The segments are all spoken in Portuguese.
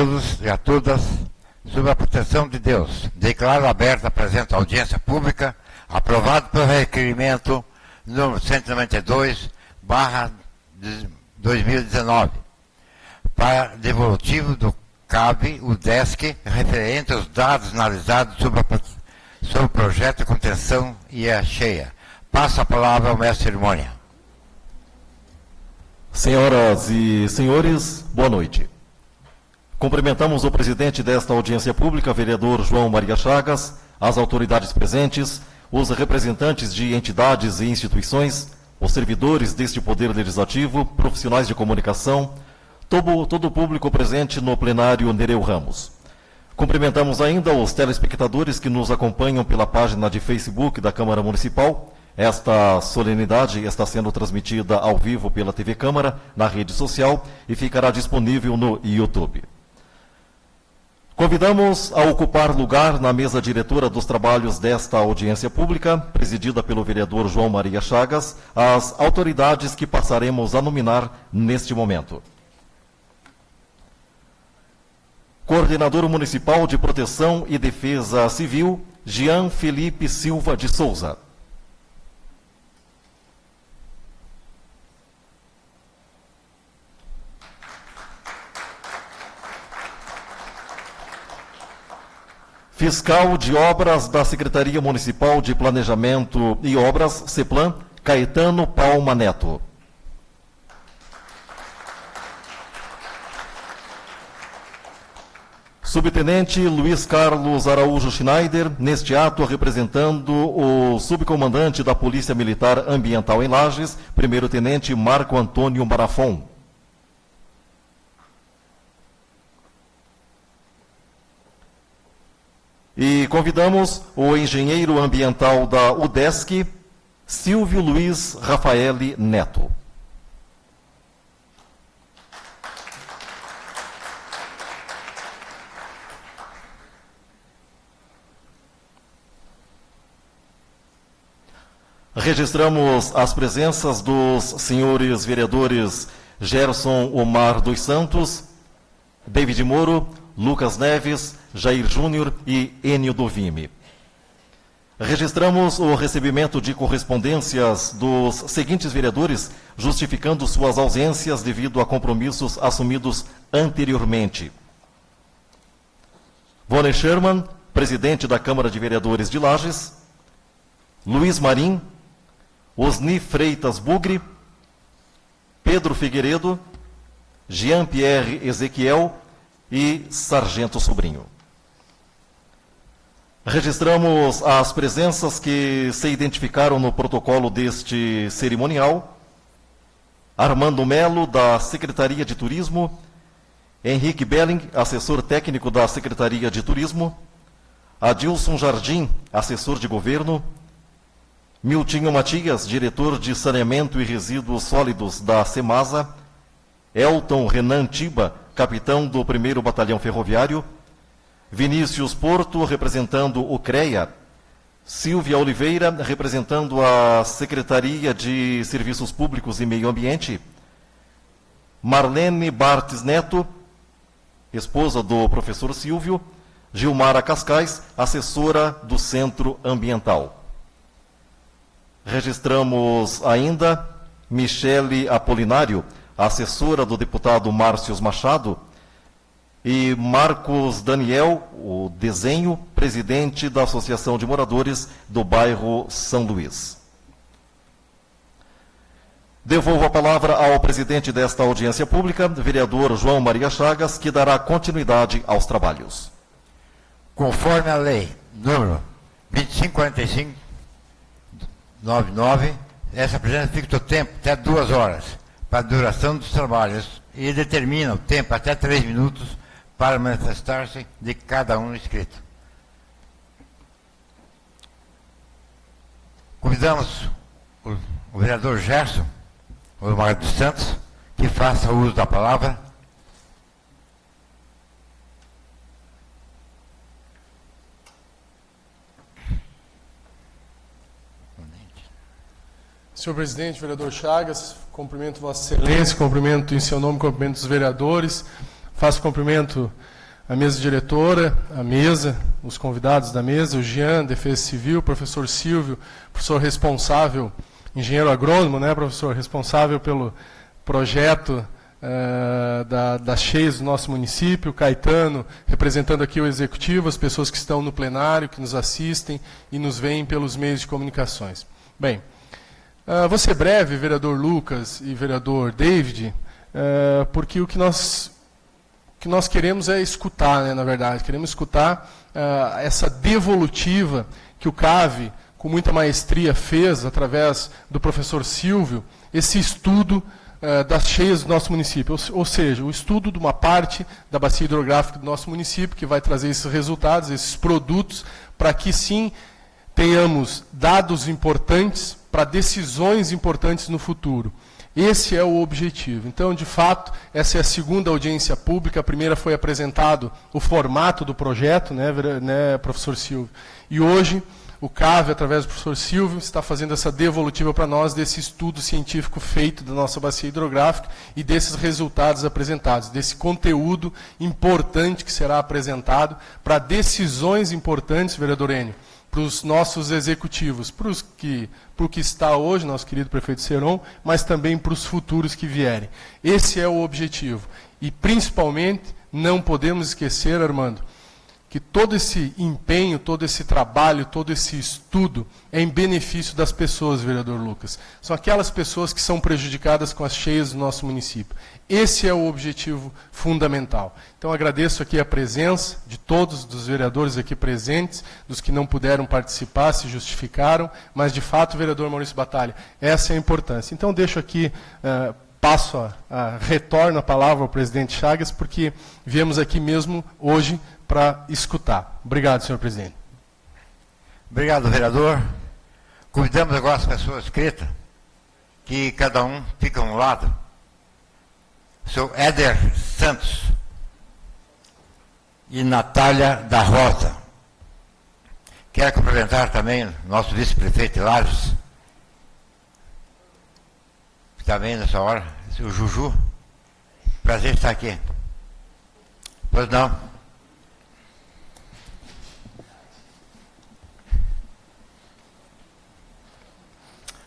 todos e a todas, sob a proteção de Deus, declaro aberta a presente audiência pública, aprovado pelo requerimento número 192/2019, para devolutivo do CAB, o DESC, referente aos dados analisados sobre o projeto de contenção e a cheia. Passo a palavra ao mestre de cerimônia. Senhoras e senhores, boa noite. Cumprimentamos o presidente desta audiência pública, vereador João Maria Chagas, as autoridades presentes, os representantes de entidades e instituições, os servidores deste Poder Legislativo, profissionais de comunicação, todo o público presente no plenário Nereu Ramos. Cumprimentamos ainda os telespectadores que nos acompanham pela página de Facebook da Câmara Municipal. Esta solenidade está sendo transmitida ao vivo pela TV Câmara, na rede social, e ficará disponível no YouTube. Convidamos a ocupar lugar na mesa diretora dos trabalhos desta audiência pública, presidida pelo vereador João Maria Chagas, as autoridades que passaremos a nominar neste momento. Coordenador Municipal de Proteção e Defesa Civil, Jean Felipe Silva de Souza. Fiscal de Obras da Secretaria Municipal de Planejamento e Obras, CEPLAN, Caetano Palma Neto. Subtenente Luiz Carlos Araújo Schneider, neste ato representando o subcomandante da Polícia Militar Ambiental em Lages, primeiro-tenente Marco Antônio Marafon. E convidamos o engenheiro ambiental da UDESC, Silvio Luiz Rafaeli Neto. Registramos as presenças dos senhores vereadores Gerson Omar dos Santos, David Moro, Lucas Neves, Jair Júnior e Enio Dovime. Registramos o recebimento de correspondências dos seguintes vereadores, justificando suas ausências devido a compromissos assumidos anteriormente. Vone Sherman, presidente da Câmara de Vereadores de Lages. Luiz Marim, Osni Freitas Bugre, Pedro Figueiredo, Jean-Pierre Ezequiel e Sargento Sobrinho. Registramos as presenças que se identificaram no protocolo deste cerimonial: Armando Melo, da Secretaria de Turismo, Henrique Belling, assessor técnico da Secretaria de Turismo, Adilson Jardim, assessor de governo, Miltinho Matias, diretor de Saneamento e Resíduos Sólidos da Semasa, Elton Renan Tiba, capitão do 1º Batalhão Ferroviário, Vinícius Porto, representando o CREA, Silvia Oliveira, representando a Secretaria de Serviços Públicos e Meio Ambiente, Marlene Bartes Neto, esposa do professor Silvio, Gilmara Cascais, assessora do Centro Ambiental. Registramos ainda Michele Apolinário, assessora do deputado Márcio Machado, e Marcos Daniel, o desenho, presidente da Associação de Moradores do bairro São Luís. Devolvo a palavra ao presidente desta audiência pública, vereador João Maria Chagas, que dará continuidade aos trabalhos. Conforme a lei número 2545/99, essa presença fixa o tempo até 2 horas para a duração dos trabalhos e determina o tempo até 3 minutos para manifestar-se de cada um inscrito. Convidamos o vereador Gerson Omar dos Santos que faça uso da palavra. Senhor presidente, vereador Chagas, cumprimento Vossa Excelência, cumprimento em seu nome, cumprimento os vereadores. Faço cumprimento à mesa diretora, à mesa, os convidados da mesa, o Jean, Defesa Civil, o professor Silvio, professor responsável, engenheiro agrônomo, né, professor, responsável pelo projeto das cheias do nosso município, Caetano, representando aqui o executivo, as pessoas que estão no plenário, que nos assistem e nos veem pelos meios de comunicações. Bem, vou ser breve, vereador Lucas e vereador David, porque o que nós queremos é escutar, né, na verdade. Queremos escutar essa devolutiva que o CAV, com muita maestria, fez, através do professor Silvio, esse estudo das cheias do nosso município. Ou seja, o estudo de uma parte da bacia hidrográfica do nosso município, que vai trazer esses resultados, esses produtos, para que sim tenhamos dados importantes para decisões importantes no futuro. Esse é o objetivo. Então, de fato, essa é a segunda audiência pública. A primeira foi apresentado o formato do projeto, né, professor Silvio? E hoje, o CAV, através do professor Silvio, está fazendo essa devolutiva para nós desse estudo científico feito da nossa bacia hidrográfica e desses resultados apresentados, desse conteúdo importante que será apresentado para decisões importantes, vereador Enio, para os nossos executivos, para o que está hoje, nosso querido prefeito Seron, mas também para os futuros que vierem. Esse é o objetivo. E, principalmente, não podemos esquecer, Armando, que todo esse empenho, todo esse trabalho, todo esse estudo é em benefício das pessoas, vereador Lucas. São aquelas pessoas que são prejudicadas com as cheias do nosso município. Esse é o objetivo fundamental. Então, agradeço aqui a presença de todos, dos vereadores aqui presentes, dos que não puderam participar, se justificaram, mas, de fato, vereador Maurício Batalha, essa é a importância. Então, deixo aqui, retorno a palavra ao presidente Chagas, porque viemos aqui mesmo hoje para escutar. Obrigado, senhor presidente. Obrigado, vereador. Convidamos agora as pessoas inscritas, que cada um fica a um lado. O senhor Éder Santos e Natália da Rosa. Quero cumprimentar também o nosso vice-prefeito Lages, também nessa hora, o Juju. Prazer estar aqui. Pois não.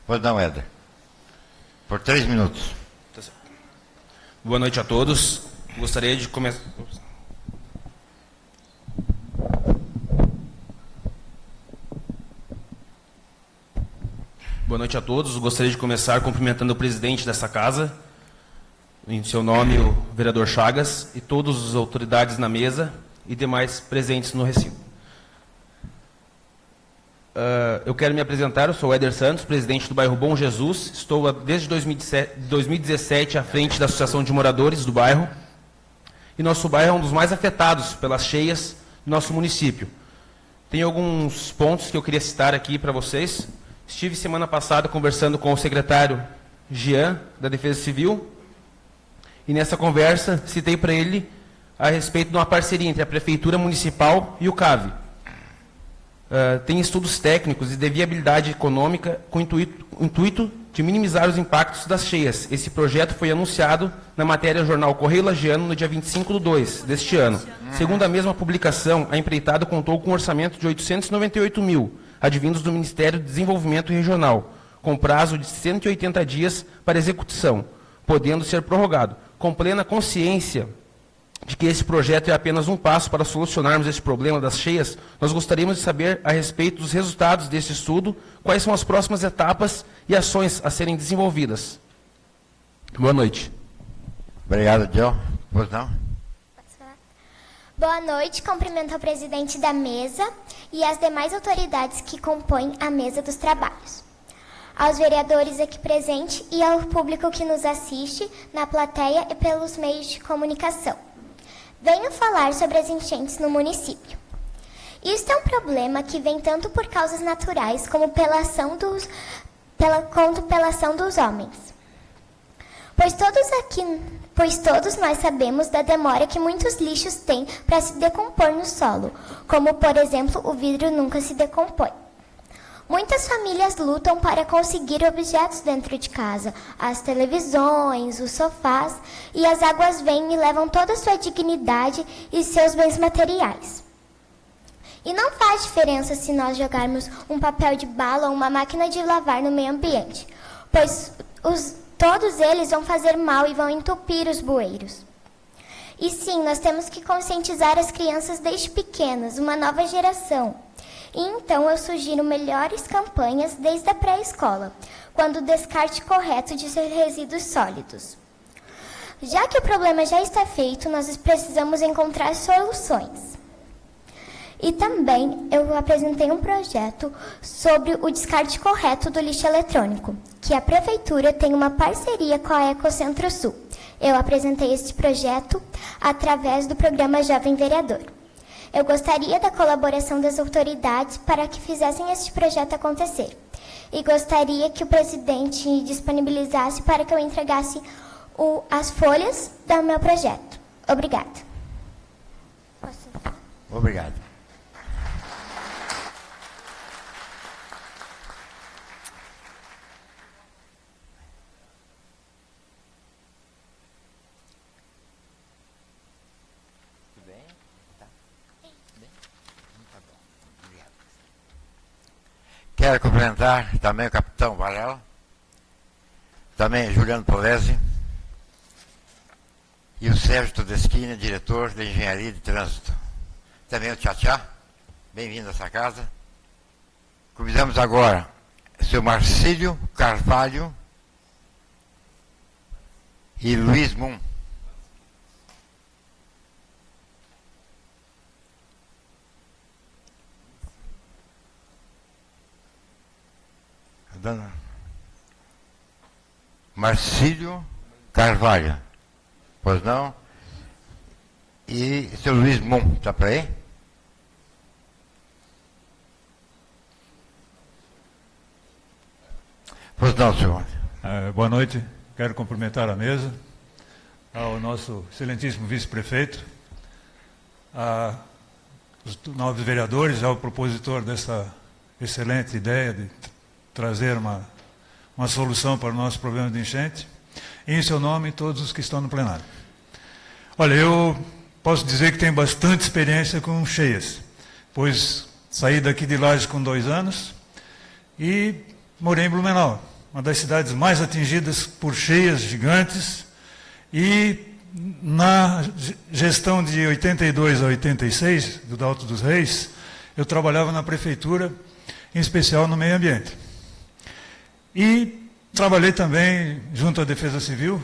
Pois não, Éder. Por 3 minutos. Boa noite a todos. Gostaria de começar... Boa noite a todos. Gostaria de começar cumprimentando o presidente dessa casa, em seu nome, o vereador Chagas, e todas as autoridades na mesa e demais presentes no recinto. Eu quero me apresentar, eu sou o Éder Santos, presidente do bairro Bom Jesus. Estou desde 2017 à frente da Associação de Moradores do bairro. E nosso bairro é um dos mais afetados pelas cheias do nosso município. Tem alguns pontos que eu queria citar aqui para vocês. Estive semana passada conversando com o secretário Jean, da Defesa Civil, e nessa conversa citei para ele a respeito de uma parceria entre a Prefeitura Municipal e o CAV. Tem estudos técnicos e de viabilidade econômica com o intuito de minimizar os impactos das cheias. Esse projeto foi anunciado na matéria Jornal Correio Lagiano no dia 25/2 deste ano. Segundo a mesma publicação, a empreitada contou com um orçamento de 898 mil, advindos do Ministério do Desenvolvimento Regional, com prazo de 180 dias para execução, podendo ser prorrogado. Com plena consciência de que esse projeto é apenas um passo para solucionarmos esse problema das cheias, nós gostaríamos de saber a respeito dos resultados desse estudo, quais são as próximas etapas e ações a serem desenvolvidas. Boa noite. Obrigado, Joe. Pois não? Boa noite, cumprimento ao presidente da mesa e as demais autoridades que compõem a mesa dos trabalhos. Aos vereadores aqui presentes e ao público que nos assiste na plateia e pelos meios de comunicação. Venho falar sobre as enchentes no município. Isto é um problema que vem tanto por causas naturais como pela ação dos homens. Pois todos nós sabemos da demora que muitos lixos têm para se decompor no solo, como, por exemplo, o vidro nunca se decompõe. Muitas famílias lutam para conseguir objetos dentro de casa, as televisões, os sofás, e as águas vêm e levam toda a sua dignidade e seus bens materiais. E não faz diferença se nós jogarmos um papel de bala ou uma máquina de lavar no meio ambiente, pois todos eles vão fazer mal e vão entupir os bueiros. E sim, nós temos que conscientizar as crianças desde pequenas, uma nova geração. E então eu sugiro melhores campanhas desde a pré-escola, quando o descarte correto de resíduos sólidos. Já que o problema já está feito, nós precisamos encontrar soluções. E também eu apresentei um projeto sobre o descarte correto do lixo eletrônico, que a Prefeitura tem uma parceria com a Ecocentro Sul. Eu apresentei este projeto através do programa Jovem Vereador. Eu gostaria da colaboração das autoridades para que fizessem este projeto acontecer. E gostaria que o presidente disponibilizasse para que eu entregasse as folhas do meu projeto. Obrigada. Obrigado. Quero cumprimentar também o capitão Varela, também Juliano Polese e o Sérgio Todeschini, diretor de Engenharia de Trânsito. Também o Tchá-Tchá, bem-vindo a essa casa. Convidamos agora o seu Marcílio Carvalho e Luiz Mum. Marcílio Carvalho, pois não? E seu Luiz Mum, está para aí? Pois não, senhor. Boa noite, quero cumprimentar a mesa, ao nosso excelentíssimo vice-prefeito, aos novos vereadores, ao propositor dessa excelente ideia de trazer uma solução para o nosso problema de enchente, e em seu nome todos os que estão no plenário. Olha, eu posso dizer que tenho bastante experiência com cheias, pois saí daqui de Lages com 2 anos e morei em Blumenau, uma das cidades mais atingidas por cheias gigantes, e na gestão de 82 a 86, do Alto dos Reis, eu trabalhava na prefeitura, em especial no meio ambiente. E trabalhei também junto à Defesa Civil,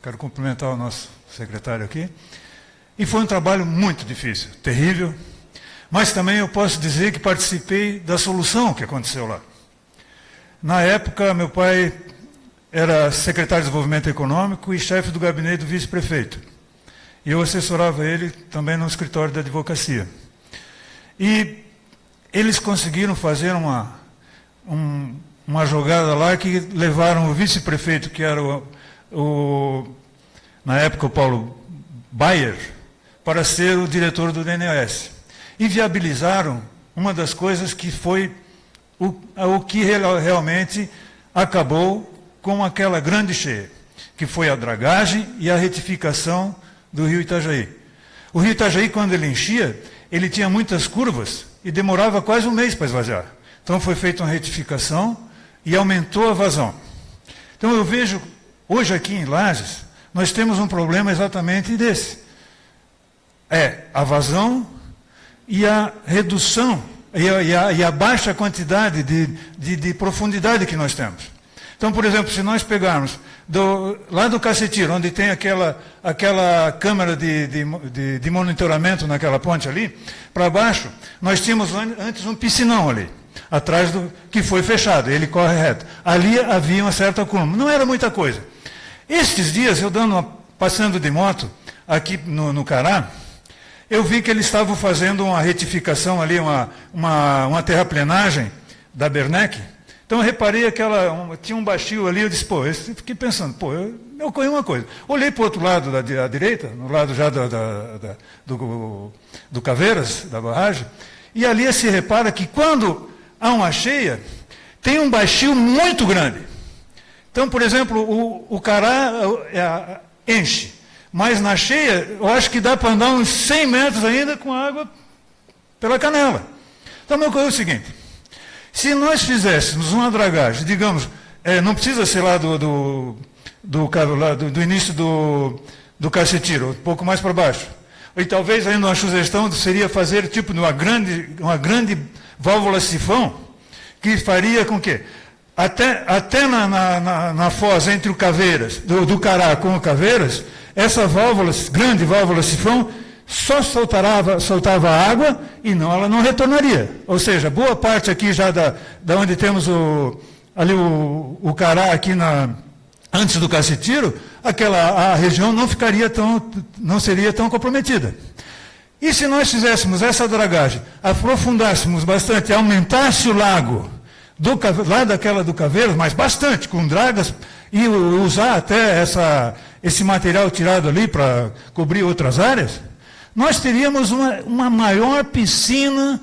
quero cumprimentar o nosso secretário aqui, e foi um trabalho muito difícil, terrível, mas também eu posso dizer que participei da solução que aconteceu lá. Na época, meu pai era secretário de Desenvolvimento Econômico e chefe do gabinete do vice-prefeito. E eu assessorava ele também no escritório da advocacia. E eles conseguiram fazer uma jogada lá que levaram o vice-prefeito, que era na época o Paulo Bayer, para ser o diretor do DNAS. E viabilizaram uma das coisas que foi o que realmente acabou com aquela grande cheia, que foi a dragagem e a retificação do rio Itajaí. O rio Itajaí, quando ele enchia, ele tinha muitas curvas e demorava quase 1 mês para esvaziar. Então foi feita uma retificação e aumentou a vazão. Então eu vejo, hoje aqui em Lages, nós temos um problema exatamente desse. É a vazão e a redução, e a baixa quantidade de profundidade que nós temos. Então, por exemplo, se nós pegarmos lá do Cacetiro, onde tem aquela câmera de monitoramento naquela ponte ali, para baixo, nós tínhamos antes um piscinão ali, atrás que foi fechado, ele corre reto. Ali havia uma certa acúmulo, não era muita coisa. Estes dias, eu passando de moto, aqui no Cará, eu vi que eles estavam fazendo uma retificação ali, uma terraplenagem da Bernec. Então eu reparei tinha um baixio ali, eu disse, eu fiquei pensando, me ocorreu uma coisa. Olhei para o outro lado da direita, no lado já do Caveiras, da barragem, e ali se repara que quando há uma cheia, tem um baixio muito grande. Então, por exemplo, o Cará enche, mas na cheia, eu acho que dá para andar uns 100 metros ainda com água pela canela. Então, meu coisa é o seguinte, se nós fizéssemos uma dragagem, digamos, não precisa ser lá do início do Cacetiro, um pouco mais para baixo. E talvez ainda uma sugestão seria fazer tipo uma grande válvula sifão, que faria com que, até na foz entre o Caveiras, do Cará com o Caveiras, essa grande válvula sifão, só soltava água e ela não retornaria. Ou seja, boa parte aqui já da onde temos ali o Cará aqui antes do Cacetiro, a região não seria tão comprometida. E se nós fizéssemos essa dragagem, aprofundássemos bastante, aumentasse o lago lá daquela do Caveiras, mas bastante, com dragas, e usar até esse material tirado ali para cobrir outras áreas, nós teríamos uma maior piscina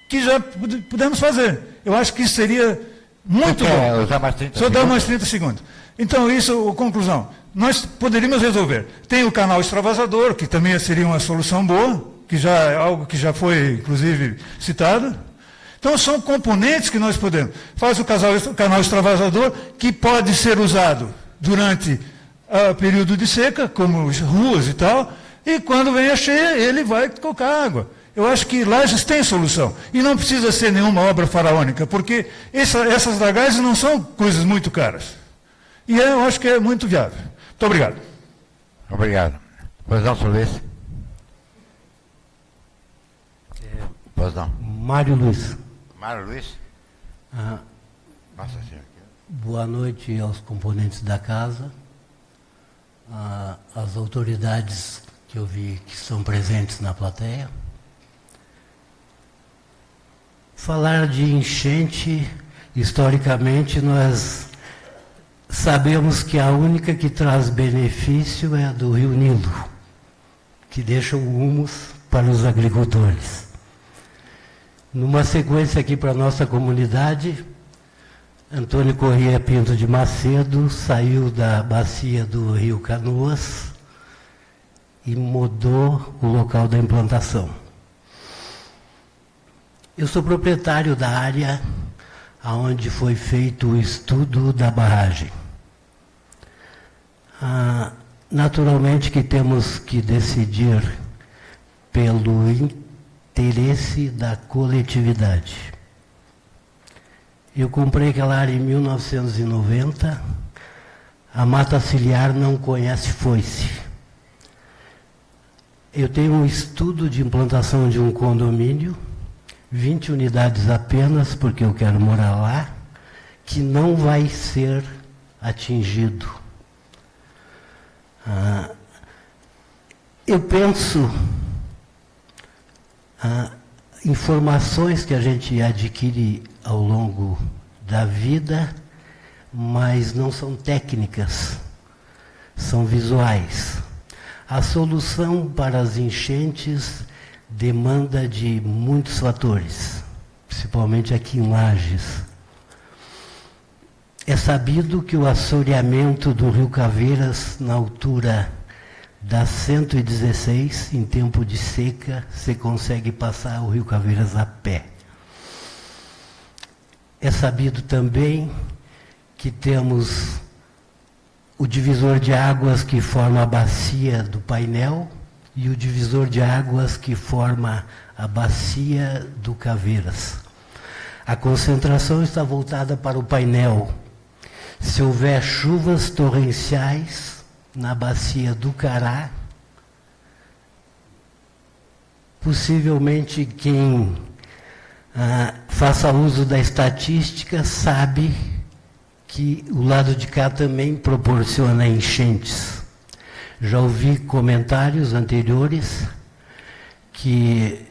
que já pudemos fazer. Eu acho que isso seria muito bom. Usar mais 30 Só dá mais 30 segundos. Então, isso, conclusão. Nós poderíamos resolver. Tem o canal extravasador, que também seria uma solução boa, que já é algo que já foi, inclusive, citado. Então, são componentes que nós podemos. Faz o canal extravasador, que pode ser usado durante o período de seca, como ruas e tal, e quando vem a cheia, ele vai colocar água. Eu acho que Lages tem solução. E não precisa ser nenhuma obra faraônica, porque essas dragagens não são coisas muito caras. E eu acho que é muito viável. Muito obrigado. Obrigado. Pois não, Sr. Luiz? Pois não. Mário Luiz. Mário Luiz? Ah, Nossa Senhora. boa noite aos componentes da casa, às autoridades que eu vi que estão presentes na plateia. Falar de enchente, historicamente, nós sabemos que a única que traz benefício é a do Rio Nilo, que deixa o humus para os agricultores. Numa sequência aqui para a nossa comunidade, Antônio Corrêa Pinto de Macedo saiu da bacia do Rio Canoas e mudou o local da implantação. Eu sou proprietário da área onde foi feito o estudo da barragem. Naturalmente que temos que decidir pelo interesse da coletividade. Eu comprei aquela área em 1990, a mata ciliar não conhece foice. Eu tenho um estudo de implantação de um condomínio, 20 unidades apenas, porque eu quero morar lá, que não vai ser atingido. Eu penso, informações que a gente adquire ao longo da vida, mas não são técnicas, são visuais. A solução para as enchentes demanda de muitos fatores, principalmente aqui em Lages. É sabido que o assoreamento do Rio Caveiras, na altura da 116, em tempo de seca, você consegue passar o Rio Caveiras a pé. É sabido também que temos o divisor de águas que forma a bacia do painel e o divisor de águas que forma a bacia do Caveiras. A concentração está voltada para o painel. Se houver chuvas torrenciais na bacia do Cará, possivelmente quem faça uso da estatística sabe que o lado de cá também proporciona enchentes. Já ouvi comentários anteriores que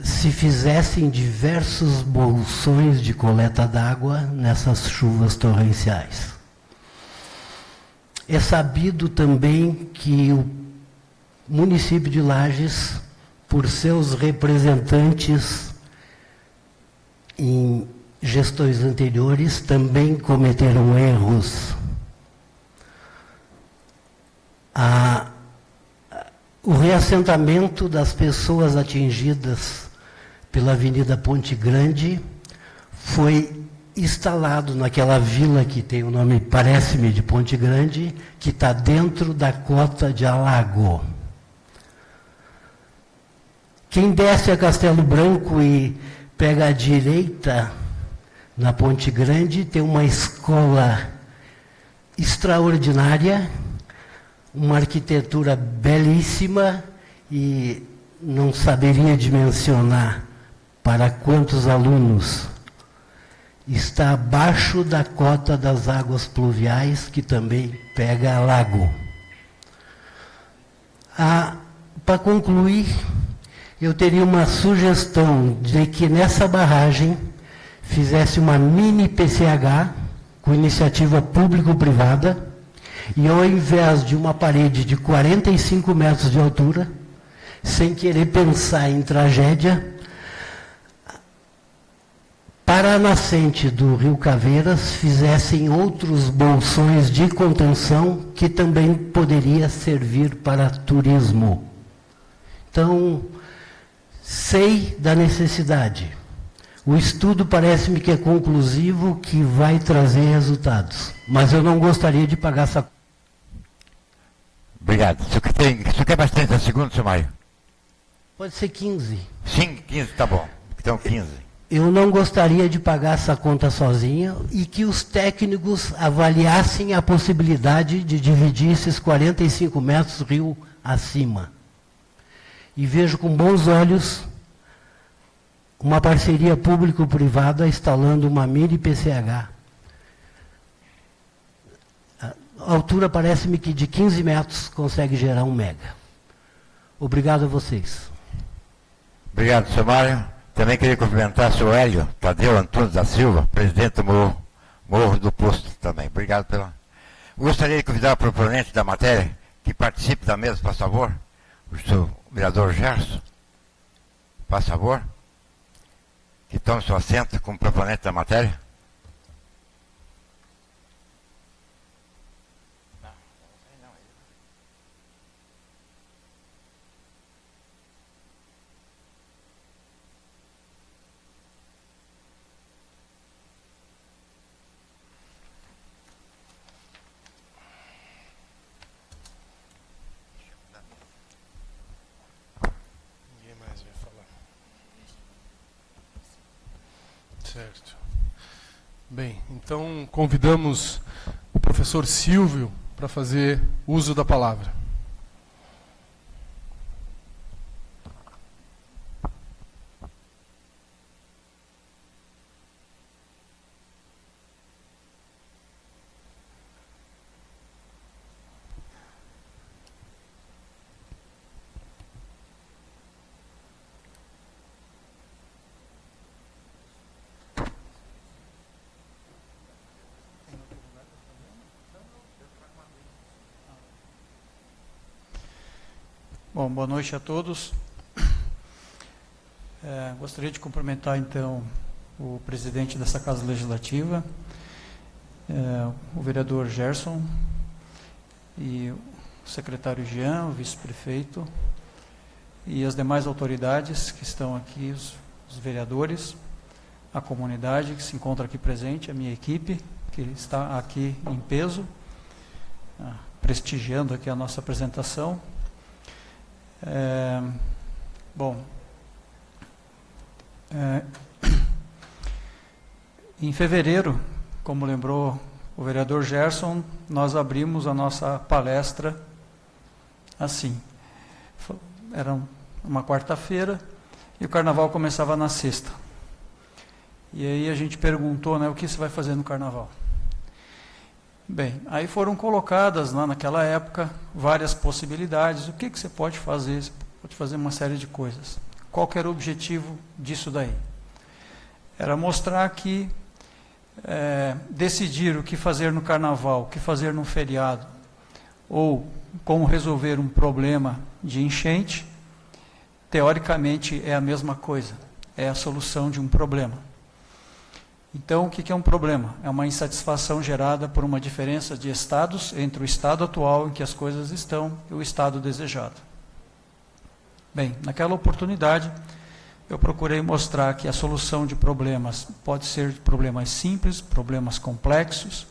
se fizessem diversos bolsões de coleta d'água nessas chuvas torrenciais. É sabido também que o município de Lages, por seus representantes em gestões anteriores também cometeram erros. O reassentamento das pessoas atingidas pela Avenida Ponte Grande foi instalado naquela vila que tem o nome, parece-me, de Ponte Grande, que está dentro da cota de Alago. Quem desce a Castelo Branco e pega à direita, na Ponte Grande, tem uma escola extraordinária, uma arquitetura belíssima, e não saberia dimensionar para quantos alunos. Está abaixo da cota das águas pluviais, que também pega lago. Para concluir, eu teria uma sugestão de que nessa barragem fizesse uma mini PCH com iniciativa público-privada, e ao invés de uma parede de 45 metros de altura, sem querer pensar em tragédia, para a nascente do Rio Caveiras fizessem outros bolsões de contenção que também poderia servir para turismo. Então, sei da necessidade. O estudo parece-me que é conclusivo, que vai trazer resultados. Mas eu não gostaria de pagar essa... Obrigado. Isso quer bastante a segunda, seu Mário? Pode ser 15. Sim, 15, tá bom. Então 15. Eu não gostaria de pagar essa conta sozinho e que os técnicos avaliassem a possibilidade de dividir esses 45 metros rio acima. E vejo com bons olhos uma parceria público-privada instalando uma mini PCH. A altura parece-me que de 15 metros consegue gerar 1 mega. Obrigado a vocês. Obrigado, seu Mário. Também queria cumprimentar o senhor Hélio Tadeu Antunes da Silva, presidente do Morro do Posto também. Obrigado pela... Gostaria de convidar o proponente da matéria que participe da mesa, por favor. O senhor vereador Gerson, por favor, que tome seu assento como proponente da matéria. Certo. Bem, então convidamos o professor Silvio para fazer uso da palavra. Bom, boa noite a todos. Gostaria de cumprimentar, então, o presidente dessa Casa Legislativa, o vereador Gerson, e o secretário Jean, o vice-prefeito, e as demais autoridades que estão aqui, os vereadores, a comunidade que se encontra aqui presente, a minha equipe, que está aqui em peso, prestigiando aqui a nossa apresentação. Em fevereiro, como lembrou o vereador Gerson, nós abrimos a nossa palestra assim. Era uma quarta-feira e o carnaval começava na sexta. E aí a gente perguntou, né, o que você vai fazer no carnaval? Bem, aí foram colocadas lá naquela época várias possibilidades. O que você pode fazer? Você pode fazer uma série de coisas. Qual que era o objetivo disso daí? Era mostrar que decidir o que fazer no carnaval, o que fazer no feriado, ou como resolver um problema de enchente, teoricamente é a mesma coisa, é a solução de um problema. Então, o que é um problema? É uma insatisfação gerada por uma diferença de estados entre o estado atual em que as coisas estão e o estado desejado. Bem, naquela oportunidade, eu procurei mostrar que a solução de problemas pode ser de problemas simples, problemas complexos.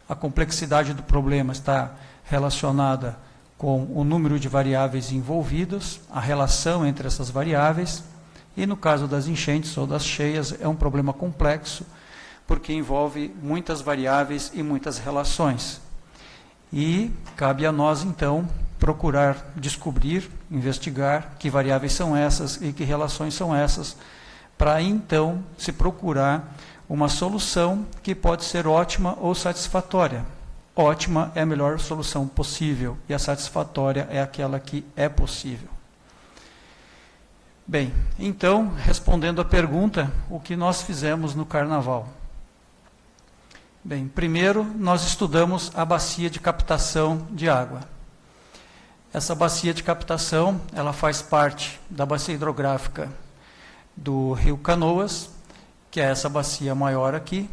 A complexidade do problema está relacionada com o número de variáveis envolvidas, a relação entre essas variáveis, e no caso das enchentes ou das cheias é um problema complexo, porque envolve muitas variáveis e muitas relações. E cabe a nós, então, procurar descobrir, investigar que variáveis são essas e que relações são essas, para então se procurar uma solução que pode ser ótima ou satisfatória. Ótima é a melhor solução possível e a satisfatória é aquela que é possível. Bem, então, respondendo à pergunta, o que nós fizemos no Carnaval? Bem, primeiro nós estudamos a bacia de captação de água. Essa bacia de captação, ela faz parte da bacia hidrográfica do Rio Canoas, que é essa bacia maior aqui.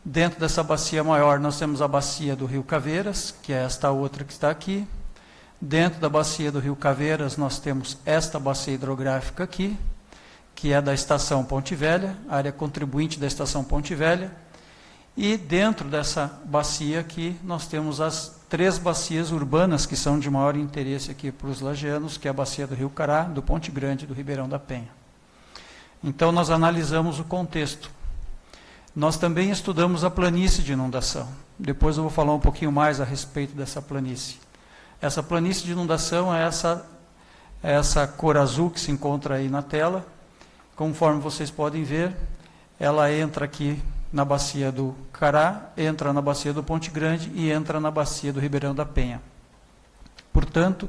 Dentro dessa bacia maior nós temos a bacia do Rio Caveiras, que é esta outra que está aqui. Dentro da bacia do Rio Caveiras nós temos esta bacia hidrográfica aqui, que é da Estação Ponte Velha, área contribuinte da Estação Ponte Velha. E dentro dessa bacia aqui nós temos as 3 bacias urbanas que são de maior interesse aqui para os lagianos, que é a bacia do Rio Cará, do Ponte Grande e do Ribeirão da Penha. Então nós analisamos o contexto. Nós também estudamos a planície de inundação. Depois eu vou falar um pouquinho mais a respeito dessa planície. Essa planície de inundação é essa cor azul que se encontra aí na tela. Conforme vocês podem ver, ela entra aqui na bacia do Cará, entra na bacia do Ponte Grande e entra na bacia do Ribeirão da Penha. Portanto,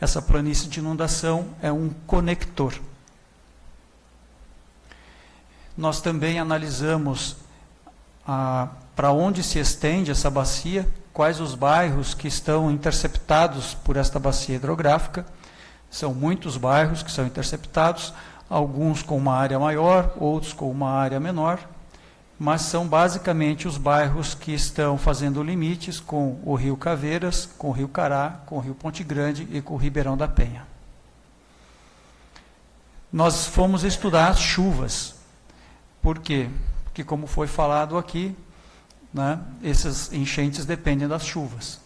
essa planície de inundação é um conector. Nós também analisamos para onde se estende essa bacia, quais os bairros que estão interceptados por esta bacia hidrográfica. São muitos bairros que são interceptados, alguns com uma área maior, outros com uma área menor, mas são basicamente os bairros que estão fazendo limites com o Rio Caveiras, com o Rio Cará, com o Rio Ponte Grande e com o Ribeirão da Penha. Nós fomos estudar as chuvas. Por quê? Porque, como foi falado aqui, né, essas enchentes dependem das chuvas.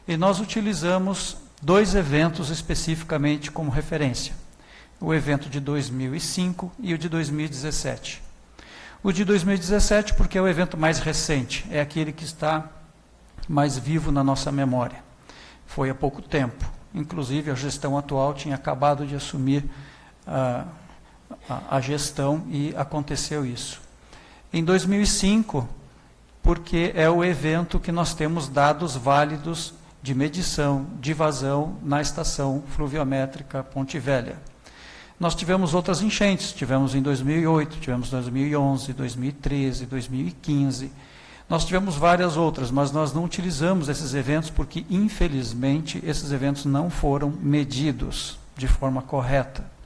E nós utilizamos 2 eventos especificamente como referência. O evento de 2005 e o de 2017. O de 2017 porque é o evento mais recente, é aquele que está mais vivo na nossa memória. Foi há pouco tempo. Inclusive, a gestão atual tinha acabado de assumir a gestão e aconteceu isso. Em 2005, porque é o evento que nós temos dados válidos de medição de vazão na estação fluviométrica Ponte Velha. Nós tivemos outras enchentes, tivemos em 2008, tivemos em 2011, 2013, 2015. Nós tivemos várias outras, mas nós não utilizamos esses eventos porque, infelizmente, esses eventos não foram medidos de forma correta.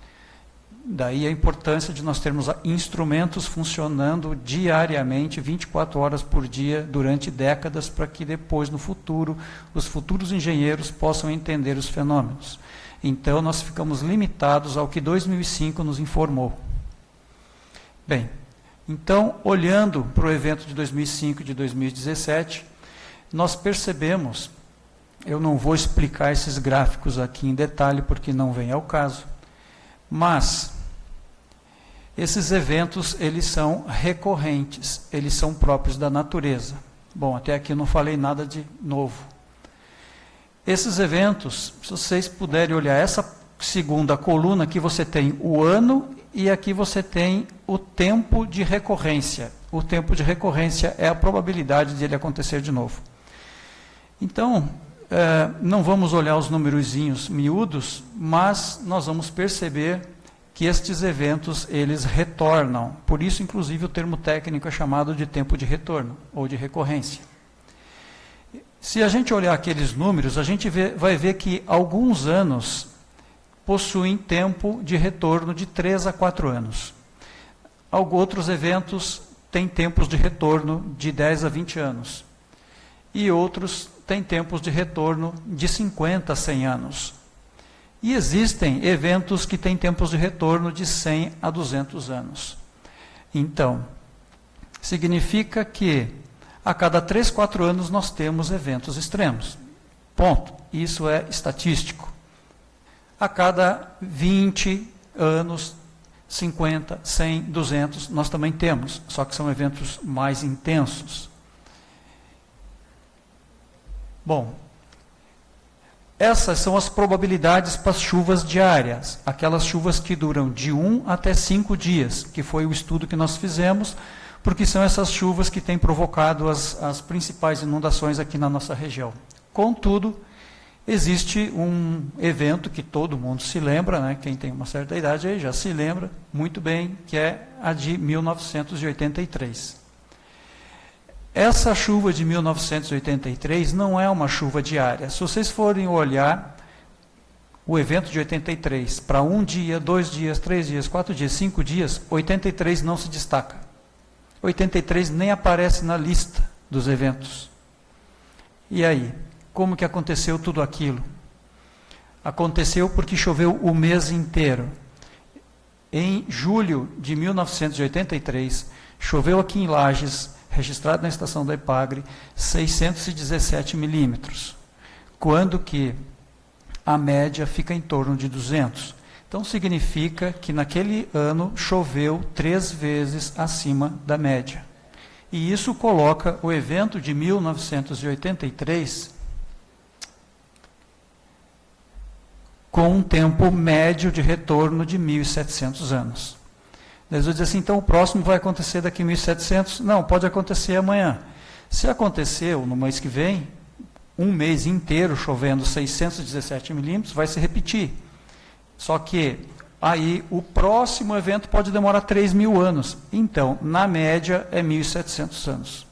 Daí a importância de nós termos instrumentos funcionando diariamente, 24 horas por dia, durante décadas, para que depois, no futuro, os futuros engenheiros possam entender os fenômenos. Então, nós ficamos limitados ao que 2005 nos informou. Bem, então, olhando para o evento de 2005 e de 2017, nós percebemos, eu não vou explicar esses gráficos aqui em detalhe, porque não vem ao caso, mas esses eventos, eles são recorrentes, eles são próprios da natureza. Bom, até aqui eu não falei nada de novo. Esses eventos, se vocês puderem olhar essa segunda coluna, aqui você tem o ano e aqui você tem o tempo de recorrência. O tempo de recorrência é a probabilidade de ele acontecer de novo. Então, não vamos olhar os numerozinhos miúdos, mas nós vamos perceber que estes eventos, eles retornam. Por isso, inclusive, o termo técnico é chamado de tempo de retorno, ou de recorrência. Se a gente olhar aqueles números, a gente vai ver que alguns anos possuem tempo de retorno de 3 a 4 anos. Outros eventos têm tempos de retorno de 10 a 20 anos. E outros têm tempos de retorno de 50 a 100 anos. E existem eventos que têm tempos de retorno de 100 a 200 anos. Então, significa que a cada 3, 4 anos nós temos eventos extremos. Ponto. Isso é estatístico. A cada 20 anos, 50, 100, 200, nós também temos, só que são eventos mais intensos. Bom, essas são as probabilidades para as chuvas diárias, aquelas chuvas que duram de 1 até 5 dias, que foi o estudo que nós fizemos, porque são essas chuvas que têm provocado as principais inundações aqui na nossa região. Contudo, existe um evento que todo mundo se lembra, né? Quem tem uma certa idade aí já se lembra muito bem, que é a de 1983. Essa chuva de 1983 não é uma chuva diária. Se vocês forem olhar o evento de 83 para 1 dia, 2 dias, 3 dias, 4 dias, 5 dias, 83 não se destaca. 83 nem aparece na lista dos eventos. E aí? Como que aconteceu tudo aquilo? Aconteceu porque choveu o mês inteiro. Em julho de 1983, choveu aqui em Lages, registrado na estação da Epagre, 617 milímetros, quando que a média fica em torno de 200. Então, significa que naquele ano choveu 3 vezes acima da média. E isso coloca o evento de 1983 com um tempo médio de retorno de 1.700 anos. Eles vão dizer assim, então o próximo vai acontecer daqui a 1.700? Não, pode acontecer amanhã. Se aconteceu no mês que vem, um mês inteiro chovendo 617 milímetros, vai se repetir. Só que aí o próximo evento pode demorar 3.000 anos. Então, na média, é 1.700 anos.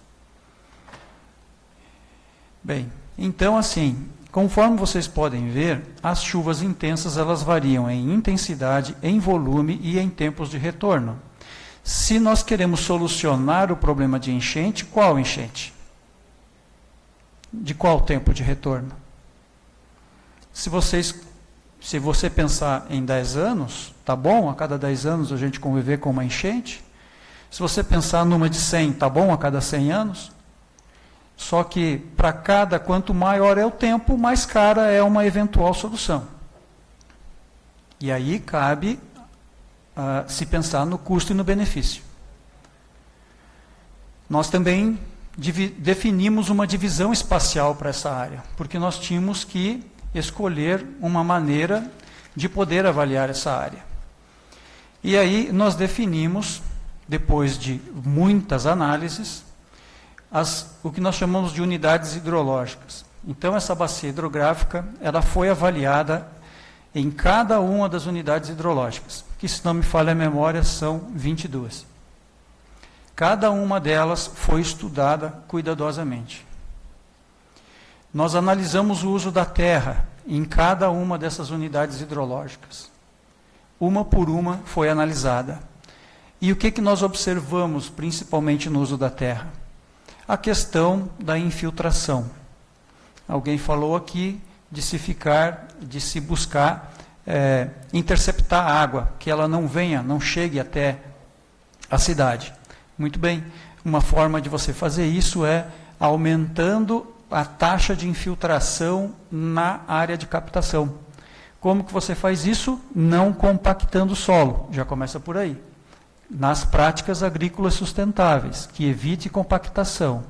Bem, então assim, conforme vocês podem ver, as chuvas intensas elas variam em intensidade, em volume e em tempos de retorno. Se nós queremos solucionar o problema de enchente, qual enchente? De qual tempo de retorno? Se você pensar em 10 anos, tá bom, a cada 10 anos a gente conviver com uma enchente. Se você pensar numa de 100, tá bom, a cada 100 anos. Só que, para cada, quanto maior é o tempo, mais cara é uma eventual solução. E aí cabe se pensar no custo e no benefício. Nós também definimos uma divisão espacial para essa área, porque nós tínhamos que escolher uma maneira de poder avaliar essa área. E aí nós definimos, depois de muitas análises, o que nós chamamos de unidades hidrológicas. Então, essa bacia hidrográfica ela foi avaliada em cada uma das unidades hidrológicas, que, se não me falha a memória, são 22. Cada uma delas foi estudada cuidadosamente. Nós analisamos o uso da terra em cada uma dessas unidades hidrológicas. Uma por uma foi analisada. E o que nós observamos, principalmente no uso da terra? A questão da infiltração. Alguém falou aqui de se buscar interceptar a água, que ela não chegue até a cidade. Muito bem, uma forma de você fazer isso é aumentando a taxa de infiltração na área de captação. Como que você faz isso? Não compactando o solo, já começa por aí. Nas práticas agrícolas sustentáveis, que evite compactação.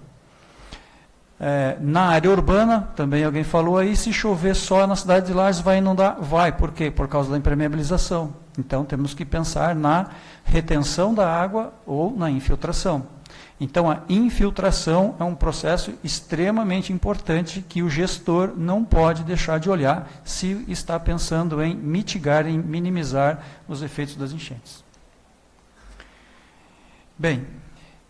Na área urbana, também alguém falou aí, se chover só na cidade de Lages vai inundar? Vai, por quê? Por causa da impermeabilização. Então temos que pensar na retenção da água ou na infiltração. Então a infiltração é um processo extremamente importante que o gestor não pode deixar de olhar se está pensando em mitigar, em minimizar os efeitos das enchentes. Bem,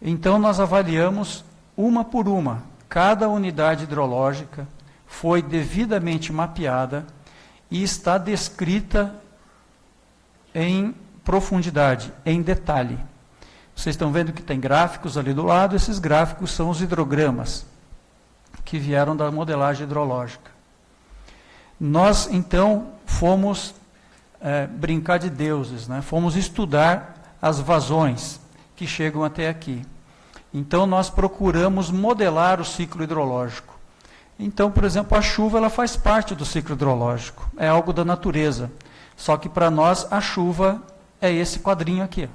então nós avaliamos uma por uma. Cada unidade hidrológica foi devidamente mapeada e está descrita em profundidade, em detalhe. Vocês estão vendo que tem gráficos ali do lado, esses gráficos são os hidrogramas que vieram da modelagem hidrológica. Nós, então, fomos brincar de deuses, né? Fomos estudar as vazões que chegam até aqui. Então, nós procuramos modelar o ciclo hidrológico. Então, por exemplo, a chuva ela faz parte do ciclo hidrológico, é algo da natureza. Só que para nós a chuva é esse quadrinho aqui.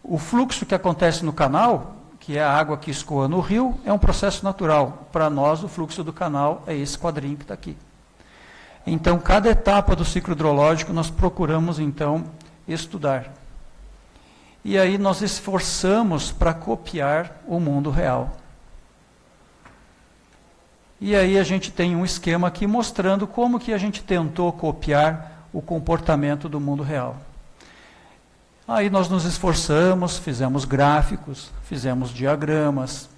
O fluxo que acontece no canal, que é a água que escoa no rio, é um processo natural. Para nós, o fluxo do canal é esse quadrinho que está aqui. Então, cada etapa do ciclo hidrológico nós procuramos, então, estudar. E aí nós esforçamos para copiar o mundo real. E aí a gente tem um esquema aqui mostrando como que a gente tentou copiar o comportamento do mundo real. Aí nós nos esforçamos, fizemos gráficos, fizemos diagramas,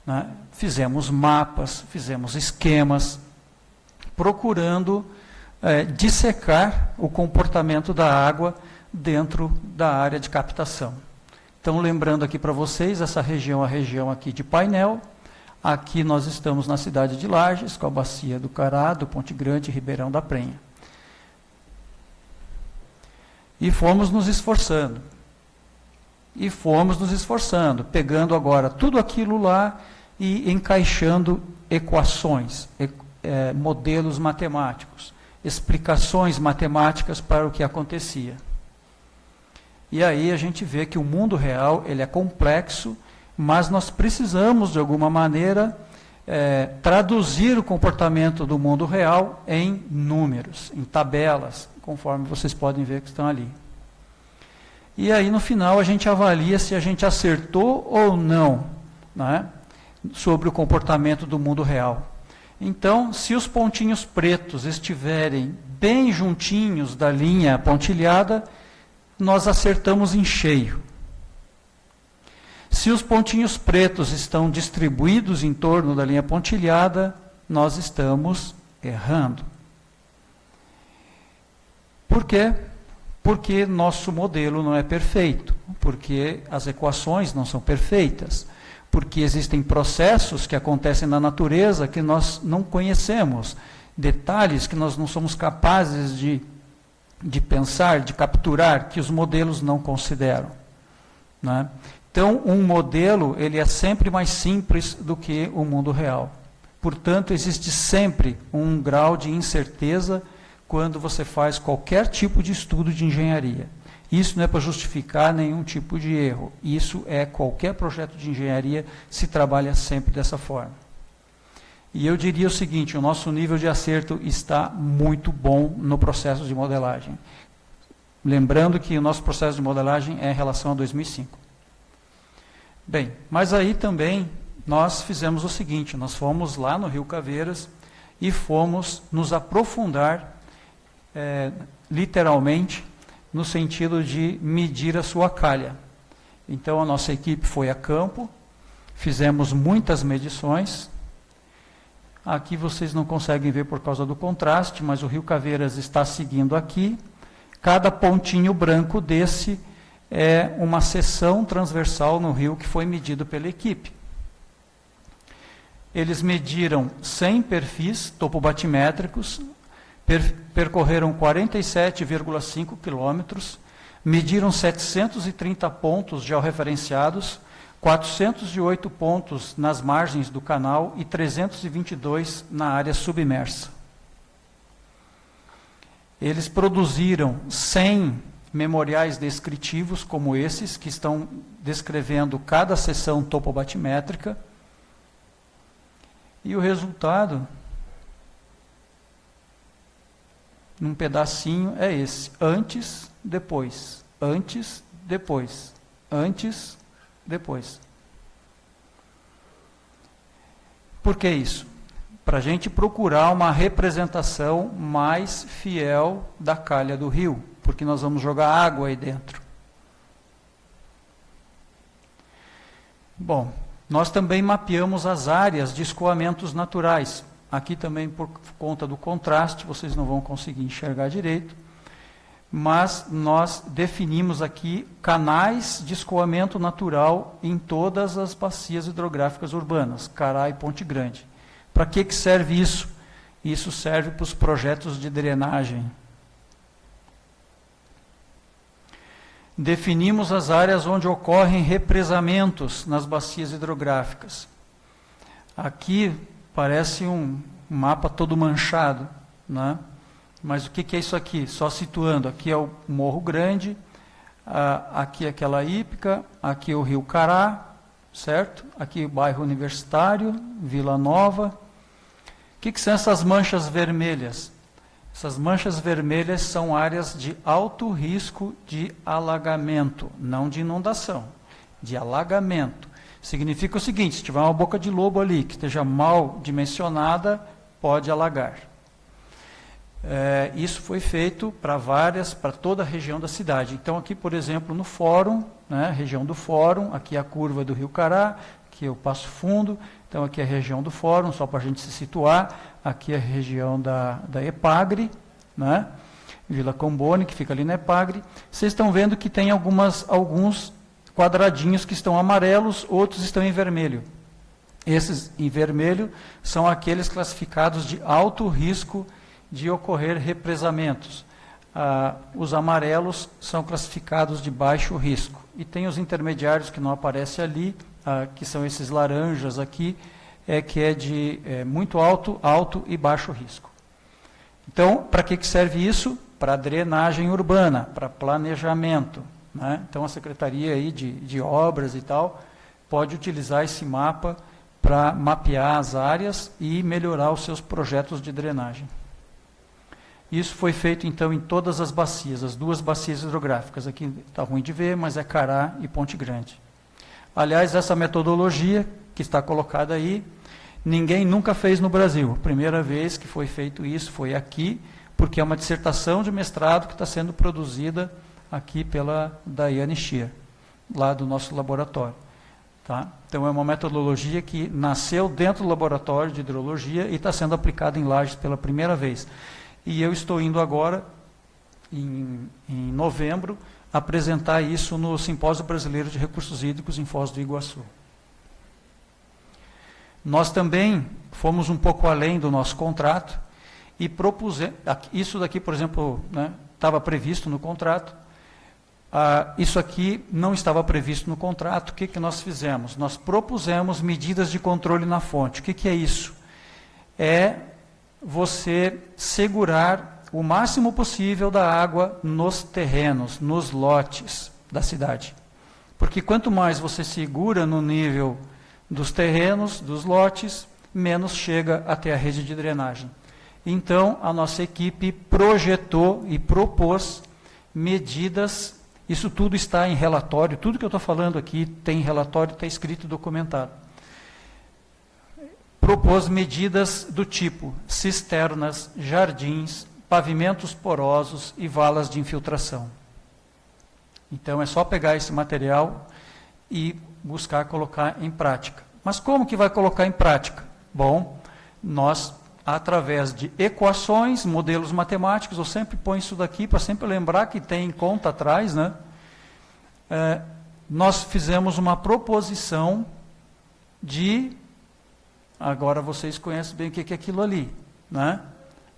né? Fizemos mapas, fizemos esquemas, procurando dissecar o comportamento da água dentro da área de captação. Então, lembrando aqui para vocês, essa região é a região aqui de Painel. Aqui nós estamos na cidade de Lages, com a bacia do Cará, do Ponte Grande e Ribeirão da Penha. E fomos nos esforçando. Pegando agora tudo aquilo lá e encaixando equações, modelos matemáticos, explicações matemáticas para o que acontecia. E aí a gente vê que o mundo real ele é complexo, mas nós precisamos, de alguma maneira, traduzir o comportamento do mundo real em números, em tabelas, conforme vocês podem ver que estão ali. E aí, no final, a gente avalia se a gente acertou ou não, né, sobre o comportamento do mundo real. Então, se os pontinhos pretos estiverem bem juntinhos da linha pontilhada, nós acertamos em cheio. Se os pontinhos pretos estão distribuídos em torno da linha pontilhada, nós estamos errando. Por quê? Porque nosso modelo não é perfeito, porque as equações não são perfeitas, porque existem processos que acontecem na natureza que nós não conhecemos, detalhes que nós não somos capazes de pensar, de capturar, que os modelos não consideram, né? Então, um modelo ele é sempre mais simples do que o mundo real. Portanto, existe sempre um grau de incerteza quando você faz qualquer tipo de estudo de engenharia. Isso não é para justificar nenhum tipo de erro. Isso é qualquer projeto de engenharia se trabalha sempre dessa forma. E eu diria o seguinte, o nosso nível de acerto está muito bom no processo de modelagem. Lembrando que o nosso processo de modelagem é em relação a 2005. Bem, mas aí também nós fizemos o seguinte, nós fomos lá no Rio Caveiras e fomos nos aprofundar, literalmente, no sentido de medir a sua calha. Então a nossa equipe foi a campo, fizemos muitas medições. Aqui vocês não conseguem ver por causa do contraste, mas o Rio Caveiras está seguindo aqui. Cada pontinho branco desse é uma seção transversal no rio que foi medido pela equipe. Eles mediram 100 perfis topobatimétricos, percorreram 47,5 quilômetros, mediram 730 pontos georreferenciados, 408 pontos nas margens do canal e 322 na área submersa. Eles produziram 100 memoriais descritivos como esses, que estão descrevendo cada seção topobatimétrica. E o resultado, num pedacinho, é esse. Antes, depois. Antes, depois. Antes, depois. Por que isso? Para a gente procurar uma representação mais fiel da calha do rio, porque nós vamos jogar água aí dentro. Bom, nós também mapeamos as áreas de escoamentos naturais. Aqui também, por conta do contraste, vocês não vão conseguir enxergar direito. mas nós definimos aqui canais de escoamento natural em todas as bacias hidrográficas urbanas, Cará e Ponte Grande. Para que serve isso? Isso serve para os projetos de drenagem. Definimos as áreas onde ocorrem represamentos nas bacias hidrográficas. Aqui parece um mapa todo manchado, né? Mas o que é isso aqui? Só situando, aqui é o Morro Grande, aqui é aquela hípica, aqui é o Rio Cará, certo? Aqui o bairro Universitário, Vila Nova. O que são essas manchas vermelhas? Essas manchas vermelhas são áreas de alto risco de alagamento, não de inundação, de alagamento. Significa o seguinte, se tiver uma boca de lobo ali, que esteja mal dimensionada, pode alagar. Isso foi feito para toda a região da cidade. Então aqui, por exemplo, no Fórum, né, região do Fórum, aqui é a curva do Rio Cará, aqui é o Passo Fundo, então aqui é a região do Fórum, só para a gente se situar, aqui é a região da Epagre, né, Vila Combone, que fica ali na Epagre. Vocês estão vendo que tem alguns quadradinhos que estão amarelos, outros estão em vermelho. Esses em vermelho são aqueles classificados de alto risco de ocorrer represamentos. Os amarelos são classificados de baixo risco. E tem os intermediários que não aparecem ali, que são esses laranjas aqui, que é de muito alto, alto e baixo risco. Então, para que serve isso? Para drenagem urbana, para planejamento, né? Então, a Secretaria aí de Obras e tal pode utilizar esse mapa para mapear as áreas e melhorar os seus projetos de drenagem. Isso foi feito, então, em todas as bacias, as duas bacias hidrográficas. Aqui está ruim de ver, mas é Cará e Ponte Grande. Aliás, essa metodologia que está colocada aí, ninguém nunca fez no Brasil. A primeira vez que foi feito isso foi aqui, porque é uma dissertação de mestrado que está sendo produzida aqui pela Daiane Schier, lá do nosso laboratório. Tá? Então, é uma metodologia que nasceu dentro do laboratório de hidrologia e está sendo aplicada em Lages pela primeira vez. E eu estou indo agora, em novembro, apresentar isso no Simpósio Brasileiro de Recursos Hídricos em Foz do Iguaçu. Nós também fomos um pouco além do nosso contrato e propusemos, isso daqui, por exemplo, né, estava previsto no contrato, isso aqui não estava previsto no contrato. O que nós fizemos? Nós propusemos medidas de controle na fonte. O que é isso? É você segurar o máximo possível da água nos terrenos, nos lotes da cidade. Porque quanto mais você segura no nível dos terrenos, dos lotes, menos chega até a rede de drenagem. Então, a nossa equipe projetou e propôs medidas, isso tudo está em relatório, tudo que eu estou falando aqui tem relatório, está escrito e documentado. Propôs medidas do tipo cisternas, jardins, pavimentos porosos e valas de infiltração. Então, é só pegar esse material e buscar colocar em prática. Mas como que vai colocar em prática? Bom, nós, através de equações, modelos matemáticos, eu sempre ponho isso daqui para sempre lembrar que tem conta atrás, né? Nós fizemos uma proposição de... Agora vocês conhecem bem o que é aquilo ali, né?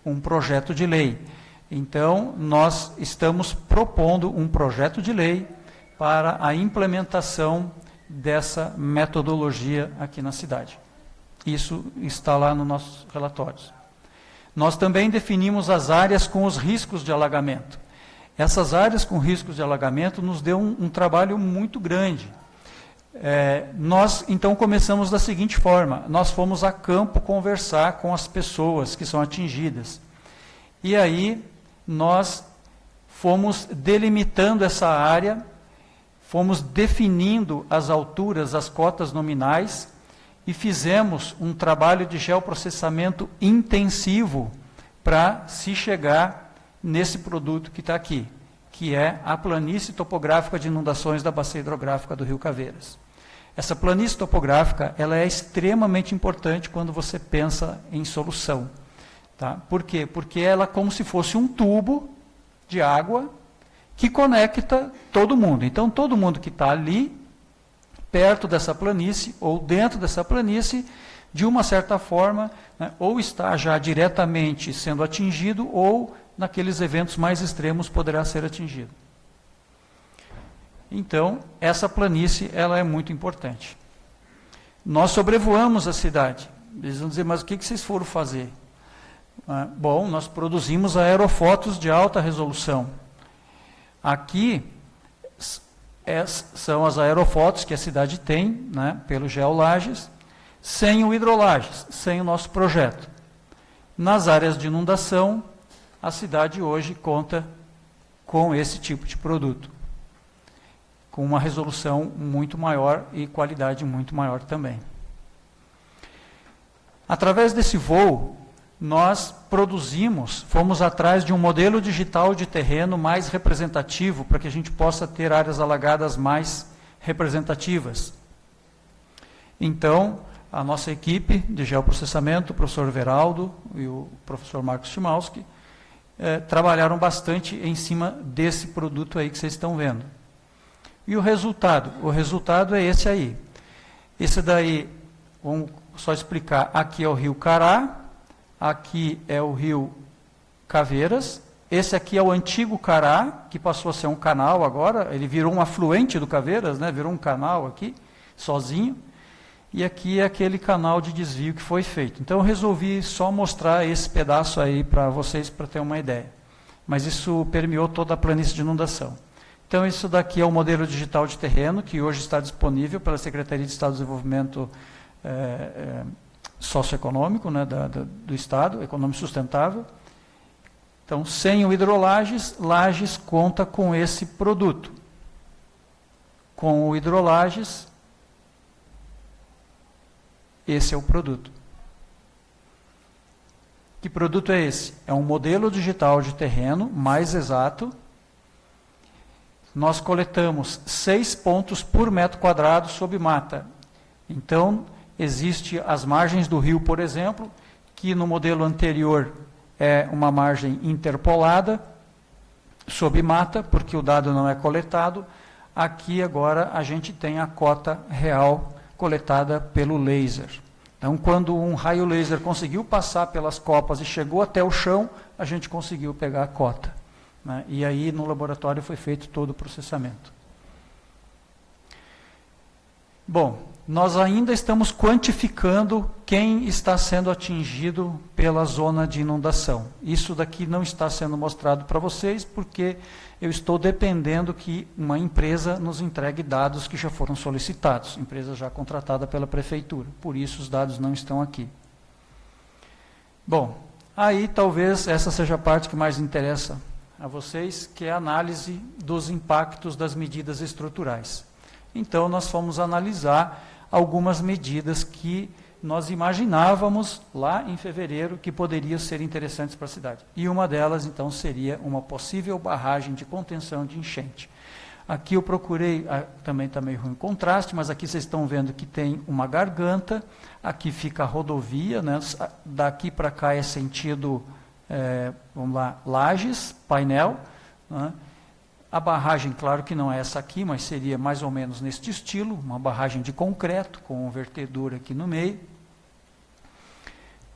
Um projeto de lei. Então, nós estamos propondo um projeto de lei para a implementação dessa metodologia aqui na cidade. Isso está lá nos nossos relatórios. Nós também definimos as áreas com os riscos de alagamento. Essas áreas com riscos de alagamento nos deu um trabalho muito grande. Nós, então, começamos da seguinte forma: nós fomos a campo conversar com as pessoas que são atingidas. E aí, nós fomos delimitando essa área, fomos definindo as alturas, as cotas nominais, e fizemos um trabalho de geoprocessamento intensivo para se chegar nesse produto que está aqui, que é a planície topográfica de inundações da bacia hidrográfica do Rio Caveiras. Essa planície topográfica, ela é extremamente importante quando você pensa em solução. Tá? Por quê? Porque ela é como se fosse um tubo de água, que conecta todo mundo. Então, todo mundo que está ali, perto dessa planície, ou dentro dessa planície, de uma certa forma, né, ou está já diretamente sendo atingido, ou naqueles eventos mais extremos poderá ser atingido. Então, essa planície ela é muito importante. Nós sobrevoamos a cidade. Eles vão dizer, mas o que vocês foram fazer? Bom, nós produzimos aerofotos de alta resolução. Aqui são as aerofotos que a cidade tem, né, pelo Geolages, sem o Hidrolages, sem o nosso projeto. Nas áreas de inundação, a cidade hoje conta com esse tipo de produto, com uma resolução muito maior e qualidade muito maior também. Através desse voo, nós fomos atrás de um modelo digital de terreno mais representativo, para que a gente possa ter áreas alagadas mais representativas. Então, a nossa equipe de geoprocessamento, o professor Veraldo e o professor Marcos Chimalski, trabalharam bastante em cima desse produto aí que vocês estão vendo. E o resultado? O resultado é esse aí. Esse daí, vamos só explicar, aqui é o rio Cará, aqui é o rio Caveiras, esse aqui é o antigo Cará, que passou a ser um canal agora, ele virou um afluente do Caveiras, né? Virou um canal aqui, sozinho, e aqui é aquele canal de desvio que foi feito. Então eu resolvi só mostrar esse pedaço aí para vocês, para ter uma ideia. Mas isso permeou toda a planície de inundação. Então isso daqui é o modelo digital de terreno, que hoje está disponível pela Secretaria de Estado de Desenvolvimento Socioeconômico, né, do Estado, econômico sustentável. Então, sem o Hidrolages, Lages conta com esse produto. Com o Hidrolages, esse é o produto. Que produto é esse? É um modelo digital de terreno mais exato. Nós coletamos 6 pontos por metro quadrado sob mata. Então, existe as margens do rio, por exemplo, que no modelo anterior é uma margem interpolada, sob mata, porque o dado não é coletado. Aqui agora a gente tem a cota real coletada pelo laser. Então, quando um raio laser conseguiu passar pelas copas e chegou até o chão, a gente conseguiu pegar a cota, né? E aí no laboratório foi feito todo o processamento. Bom, nós ainda estamos quantificando quem está sendo atingido pela zona de inundação. Isso daqui não está sendo mostrado para vocês, porque eu estou dependendo que uma empresa nos entregue dados que já foram solicitados, empresa já contratada pela prefeitura. Por isso os dados não estão aqui. Bom, aí talvez essa seja a parte que mais interessa a vocês, que é a análise dos impactos das medidas estruturais. Então, nós fomos analisar algumas medidas que nós imaginávamos lá em fevereiro que poderiam ser interessantes para a cidade. E uma delas, então, seria uma possível barragem de contenção de enchente. Aqui eu procurei, também está meio ruim o contraste, mas aqui vocês estão vendo que tem uma garganta, aqui fica a rodovia, né? Daqui para cá é sentido, vamos lá, Lages, Painel, né? A barragem, claro que não é essa aqui, mas seria mais ou menos neste estilo, uma barragem de concreto, com um vertedor aqui no meio.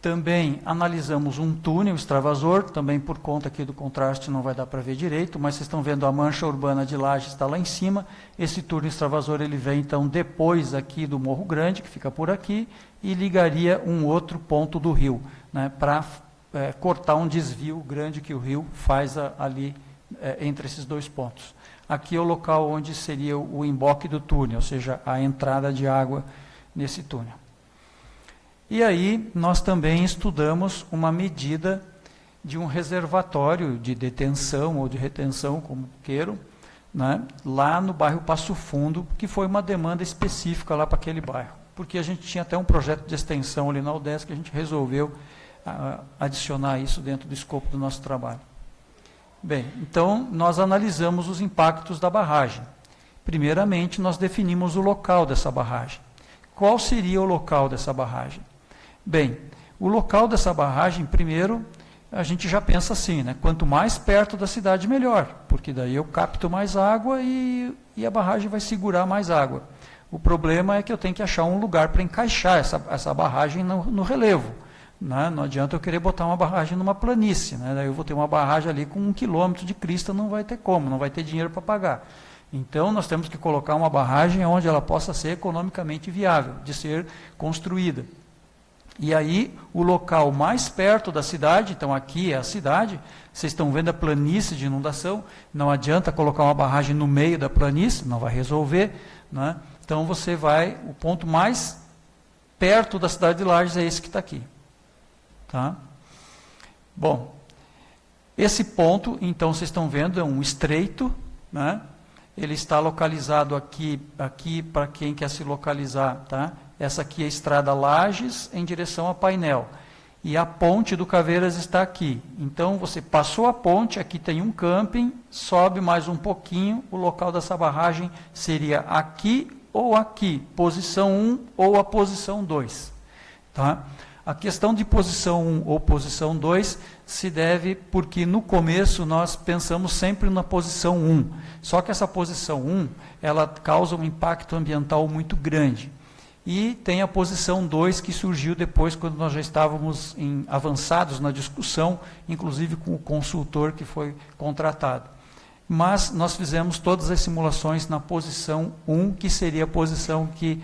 Também analisamos um túnel extravasor, também por conta aqui do contraste não vai dar para ver direito, mas vocês estão vendo a mancha urbana de Lages está lá em cima. Esse túnel extravasor ele vem então depois aqui do Morro Grande, que fica por aqui, e ligaria um outro ponto do rio, né, para cortar um desvio grande que o rio faz ali, entre esses dois pontos. Aqui é o local onde seria o emboque do túnel, ou seja, a entrada de água nesse túnel. E aí nós também estudamos uma medida de um reservatório de detenção ou de retenção, como queiram, né, lá no bairro Passo Fundo, que foi uma demanda específica lá para aquele bairro, porque a gente tinha até um projeto de extensão ali na UDESC, que a gente resolveu adicionar isso dentro do escopo do nosso trabalho. Bem, então nós analisamos os impactos da barragem. Primeiramente, nós definimos o local dessa barragem. Qual seria o local dessa barragem? Bem, o local dessa barragem, primeiro, a gente já pensa assim, né? Quanto mais perto da cidade, melhor, porque daí eu capto mais água e a barragem vai segurar mais água. O problema é que eu tenho que achar um lugar para encaixar essa barragem no relevo. Né? Não adianta eu querer botar uma barragem numa planície, né? Daí eu vou ter uma barragem ali com 1 quilômetro de crista, não vai ter como, não vai ter dinheiro para pagar. Então, nós temos que colocar uma barragem onde ela possa ser economicamente viável, de ser construída. E aí, o local mais perto da cidade, então aqui é a cidade, vocês estão vendo a planície de inundação, não adianta colocar uma barragem no meio da planície, não vai resolver, né? Então, você vai, o ponto mais perto da cidade de Lages é esse que está aqui. Tá? Bom, esse ponto, então, vocês estão vendo, é um estreito, né? Ele está localizado aqui para quem quer se localizar, tá? Essa aqui é a estrada Lages em direção a Painel. E a ponte do Caveiras está aqui. Então, você passou a ponte, aqui tem um camping, sobe mais um pouquinho, o local dessa barragem seria aqui ou aqui, posição 1 ou a posição 2. Tá? A questão de posição 1 ou posição 2 se deve porque no começo nós pensamos sempre na posição 1. Só que essa posição 1, ela causa um impacto ambiental muito grande. E tem a posição 2 que surgiu depois, quando nós já estávamos avançados na discussão, inclusive com o consultor que foi contratado. Mas nós fizemos todas as simulações na posição 1, que seria a posição que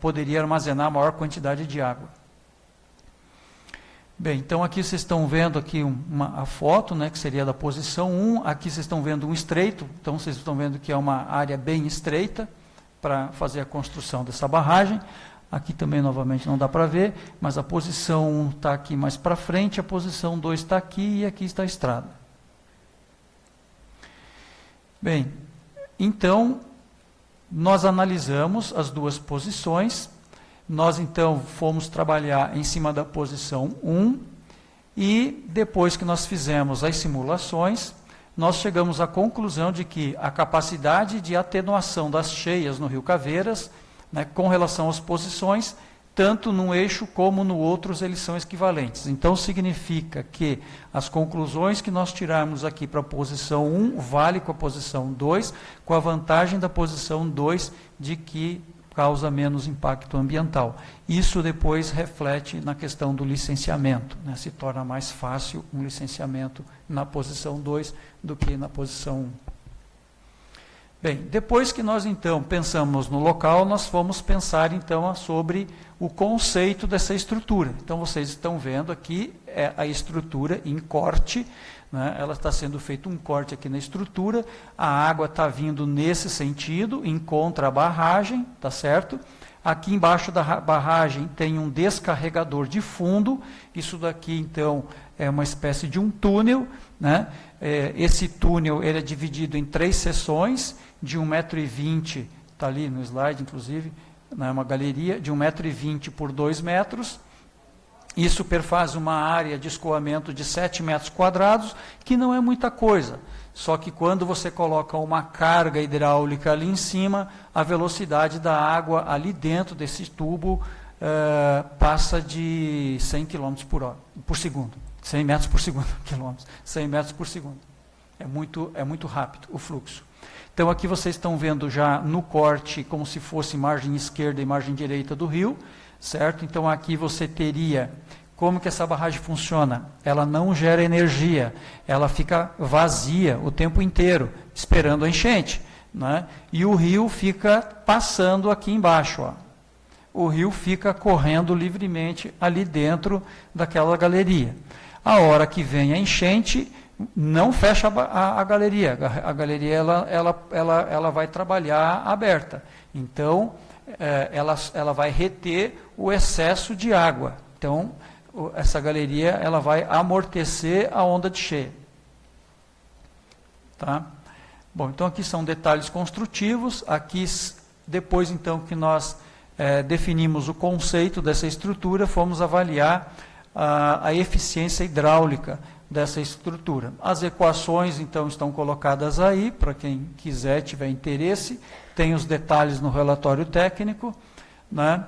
poderia armazenar a maior quantidade de água. Bem, então aqui vocês estão vendo aqui a foto, né, que seria da posição 1, aqui vocês estão vendo um estreito, então vocês estão vendo que é uma área bem estreita para fazer a construção dessa barragem. Aqui também novamente não dá para ver, mas a posição 1 está aqui mais para frente, a posição 2 está aqui e aqui está a estrada. Bem, então nós analisamos as duas posições. Nós, então, fomos trabalhar em cima da posição 1 e, depois que nós fizemos as simulações, nós chegamos à conclusão de que a capacidade de atenuação das cheias no Rio Caveiras, né, com relação às posições, tanto num eixo como no outro, eles são equivalentes. Então, significa que as conclusões que nós tirarmos aqui para a posição 1 vale com a posição 2, com a vantagem da posição 2 de que causa menos impacto ambiental. Isso depois reflete na questão do licenciamento, né? Se torna mais fácil um licenciamento na posição 2 do que na posição 1. Bem, depois que nós então pensamos no local, nós fomos pensar então sobre o conceito dessa estrutura. Então vocês estão vendo aqui a estrutura em corte, né? Ela está sendo feito um corte aqui na estrutura, a água está vindo nesse sentido, encontra a barragem, tá certo? Aqui embaixo da barragem tem um descarregador de fundo, isso daqui então é uma espécie de um túnel, né? Esse túnel ele é dividido em 3 seções, de 1,20 m, está ali no slide inclusive, né? Uma galeria de 1,20 m por 2 metros, isso perfaz uma área de escoamento de 7 metros quadrados, que não é muita coisa. Só que quando você coloca uma carga hidráulica ali em cima, a velocidade da água ali dentro desse tubo passa de 100 km por segundo. 100 metros por segundo, 100 metros por segundo. É muito rápido o fluxo. Então aqui vocês estão vendo já no corte como se fosse margem esquerda e margem direita do rio, certo? Então aqui você teria, como que essa barragem funciona? Ela não gera energia, ela fica vazia o tempo inteiro, esperando a enchente, né? E o rio fica passando aqui embaixo, ó. O rio fica correndo livremente ali dentro daquela galeria. A hora que vem a enchente, não fecha a galeria. A galeria ela vai trabalhar aberta. Então, ela vai reter o excesso de água. Então, essa galeria ela vai amortecer a onda de cheia. Tá? Bom, então aqui são detalhes construtivos. Aqui, depois então que nós definimos o conceito dessa estrutura, fomos avaliar a eficiência hidráulica dessa estrutura. As equações, então, estão colocadas aí, para quem quiser, tiver interesse, tem os detalhes no relatório técnico, né?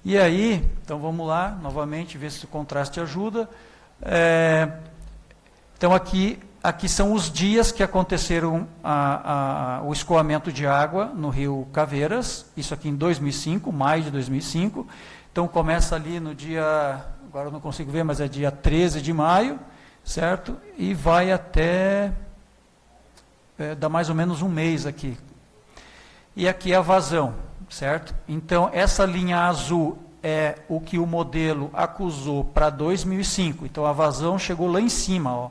E aí, então vamos lá, novamente, ver se o contraste ajuda. Então, aqui são os dias que aconteceram o escoamento de água no rio Caveiras, isso aqui em 2005, maio de 2005. Então, começa ali no dia, agora eu não consigo ver, mas é dia 13 de maio, certo? E vai até, dá mais ou menos um mês aqui. E aqui é a vazão, certo? Então, essa linha azul é o que o modelo acusou para 2005. Então, a vazão chegou lá em cima, ó.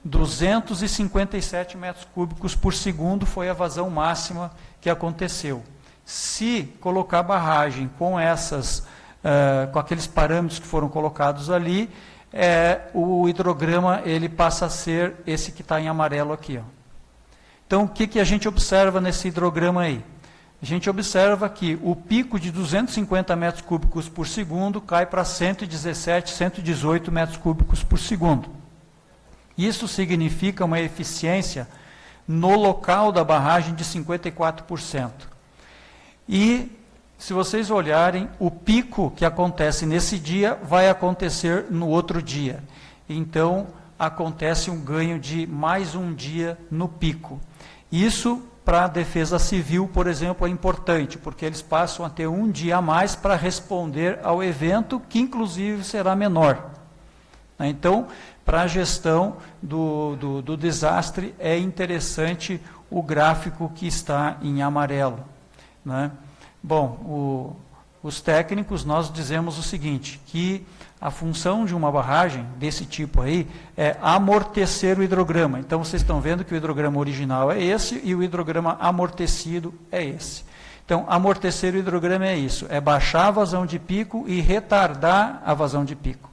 257 metros cúbicos por segundo foi a vazão máxima que aconteceu. Se colocar a barragem com com aqueles parâmetros que foram colocados ali, o hidrograma ele passa a ser esse que está em amarelo aqui, ó. Então, o que a gente observa nesse hidrograma aí? A gente observa que o pico de 250 metros cúbicos por segundo cai para 117, 118 metros cúbicos por segundo. Isso significa uma eficiência no local da barragem de 54%. E, se vocês olharem, o pico que acontece nesse dia vai acontecer no outro dia. Então, acontece um ganho de mais um dia no pico. Isso, para a defesa civil, por exemplo, é importante, porque eles passam a ter um dia a mais para responder ao evento, que inclusive será menor. Então, para a gestão do desastre, é interessante o gráfico que está em amarelo, né? Bom, os técnicos, nós dizemos o seguinte, que a função de uma barragem desse tipo aí é amortecer o hidrograma. Então, vocês estão vendo que o hidrograma original é esse e o hidrograma amortecido é esse. Então, amortecer o hidrograma é isso, é baixar a vazão de pico e retardar a vazão de pico.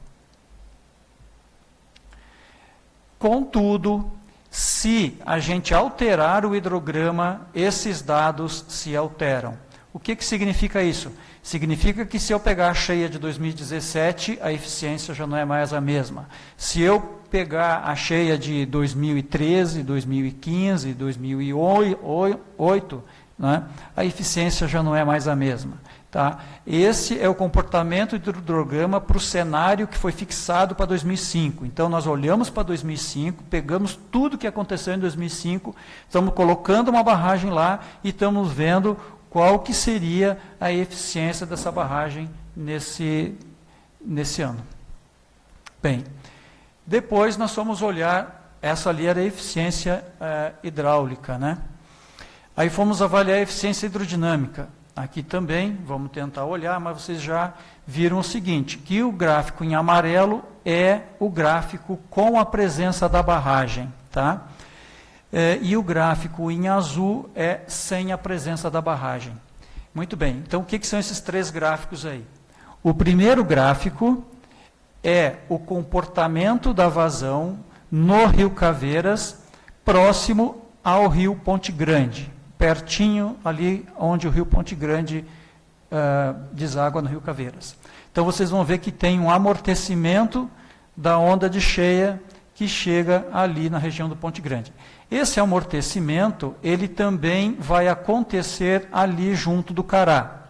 Contudo, se a gente alterar o hidrograma, esses dados se alteram. O que significa isso? Significa que se eu pegar a cheia de 2017, a eficiência já não é mais a mesma. Se eu pegar a cheia de 2013, 2015, 2008, né, a eficiência já não é mais a mesma. Tá? Esse é o comportamento do hidrograma para o cenário que foi fixado para 2005. Então, nós olhamos para 2005, pegamos tudo que aconteceu em 2005, estamos colocando uma barragem lá e estamos vendo qual que seria a eficiência dessa barragem nesse ano. Bem, depois nós vamos olhar, essa ali era a eficiência hidráulica, né? Aí fomos avaliar a eficiência hidrodinâmica. Aqui também, vamos tentar olhar, mas vocês já viram o seguinte, que o gráfico em amarelo é o gráfico com a presença da barragem, tá? E o gráfico em azul é sem a presença da barragem. Muito bem, então o que são esses três gráficos aí? O primeiro gráfico é o comportamento da vazão no rio Caveiras, próximo ao rio Ponte Grande, pertinho ali onde o rio Ponte Grande deságua no rio Caveiras. Então vocês vão ver que tem um amortecimento da onda de cheia que chega ali na região do Ponte Grande. Esse amortecimento, ele também vai acontecer ali junto do Cará.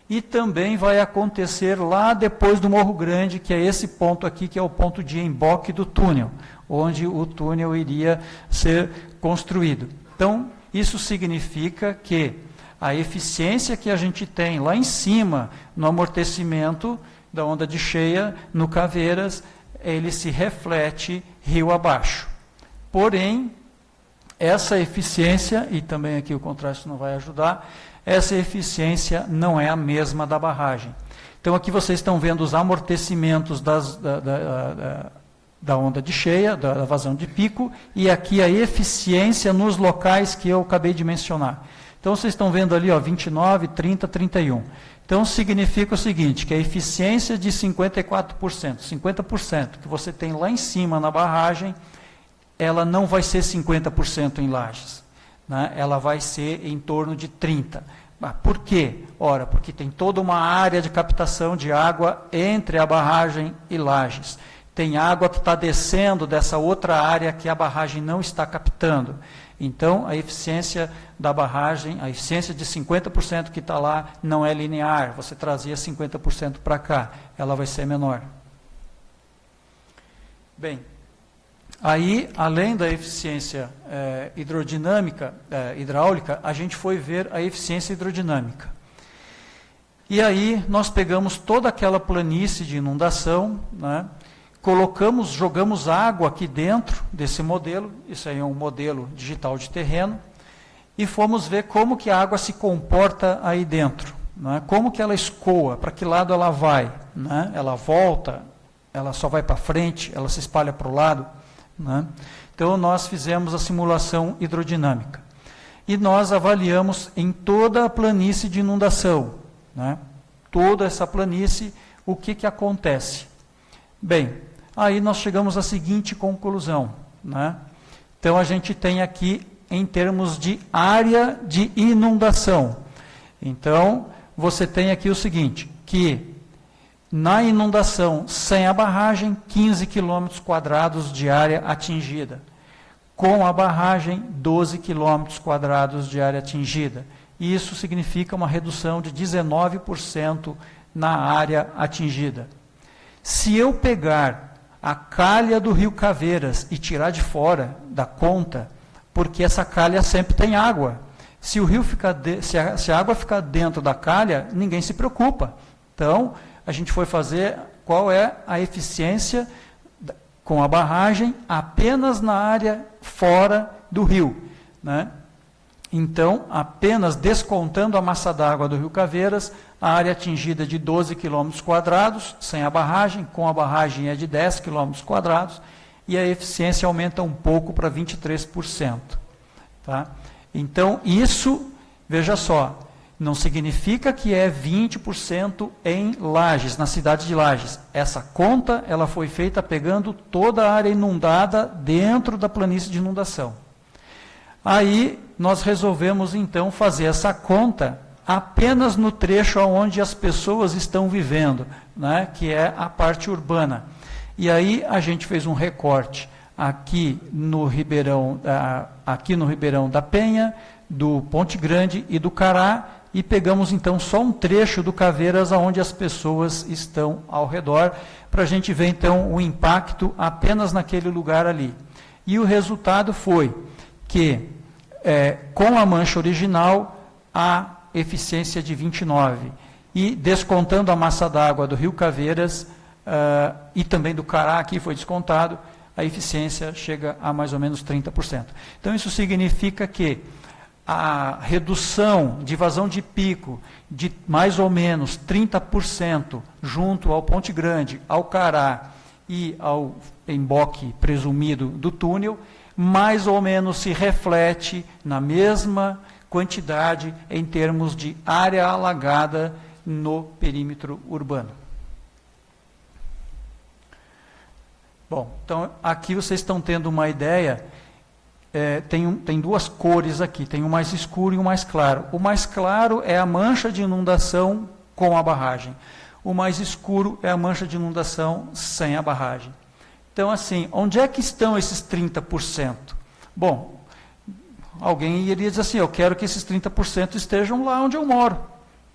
E também vai acontecer lá depois do Morro Grande, que é esse ponto aqui, que é o ponto de emboque do túnel, onde o túnel iria ser construído. Então, isso significa que a eficiência que a gente tem lá em cima, no amortecimento da onda de cheia, no Caveiras, ele se reflete rio abaixo. Porém, essa eficiência, e também aqui o contraste não vai ajudar, essa eficiência não é a mesma da barragem. Então, aqui vocês estão vendo os amortecimentos da onda de cheia, da vazão de pico, e aqui a eficiência nos locais que eu acabei de mencionar. Então, vocês estão vendo ali, ó, 29, 30, 31. Então, significa o seguinte, que a eficiência de 54%, 50% que você tem lá em cima na barragem, ela não vai ser 50% em Lages, né? Ela vai ser em torno de 30%. Por quê? Ora, porque tem toda uma área de captação de água entre a barragem e Lages. Tem água que está descendo dessa outra área que a barragem não está captando. Então, a eficiência da barragem, a eficiência de 50% que está lá, não é linear. Você trazia 50% para cá, ela vai ser menor. Bem, aí, além da eficiência hidráulica, a gente foi ver a eficiência hidrodinâmica. E aí nós pegamos toda aquela planície de inundação, né, jogamos água aqui dentro desse modelo, isso aí é um modelo digital de terreno, e fomos ver como que a água se comporta aí dentro, né, como que ela escoa, para que lado ela vai, né, ela volta, ela só vai para frente, ela se espalha para o lado, né. Então nós fizemos a simulação hidrodinâmica. E nós avaliamos em toda a planície de inundação, né, toda essa planície, o que acontece? Bem, aí nós chegamos à seguinte conclusão, né? Então a gente tem aqui em termos de área de inundação. Então você tem aqui o seguinte, que na inundação sem a barragem, 15 km² de área atingida. Com a barragem, 12 km² de área atingida. Isso significa uma redução de 19% na área atingida. Se eu pegar a calha do rio Caveiras e tirar de fora da conta, porque essa calha sempre tem água. Se a água ficar dentro da calha, ninguém se preocupa. Então, a gente foi fazer qual é a eficiência com a barragem apenas na área fora do rio, né? Então, apenas descontando a massa d'água do rio Caveiras, a área atingida é de 12 km², sem a barragem, com a barragem é de 10 km², e a eficiência aumenta um pouco para 23%. Tá? Então, isso, veja só, não significa que é 20% em Lages, na cidade de Lages. Essa conta ela foi feita pegando toda a área inundada dentro da planície de inundação. Aí nós resolvemos então fazer essa conta apenas no trecho onde as pessoas estão vivendo, né, que é a parte urbana. E aí a gente fez um recorte aqui no Ribeirão da Penha, do Ponte Grande e do Cará, e pegamos então só um trecho do Caveiras onde as pessoas estão ao redor, para a gente ver então o impacto apenas naquele lugar ali. E o resultado foi que, com a mancha original, a eficiência de 29%, e descontando a massa d'água do rio Caveiras, e também do Cará, aqui foi descontado, a eficiência chega a mais ou menos 30%. Então isso significa que a redução de vazão de pico de mais ou menos 30% junto ao Ponte Grande, ao Cará e ao emboque presumido do túnel, mais ou menos se reflete na mesma quantidade em termos de área alagada no perímetro urbano. Bom, então aqui vocês estão tendo uma ideia. Tem duas cores aqui, tem o mais escuro e o mais claro. O mais claro é a mancha de inundação com a barragem. O mais escuro é a mancha de inundação sem a barragem. Então, assim, onde é que estão esses 30%? Bom, alguém iria dizer assim, eu quero que esses 30% estejam lá onde eu moro,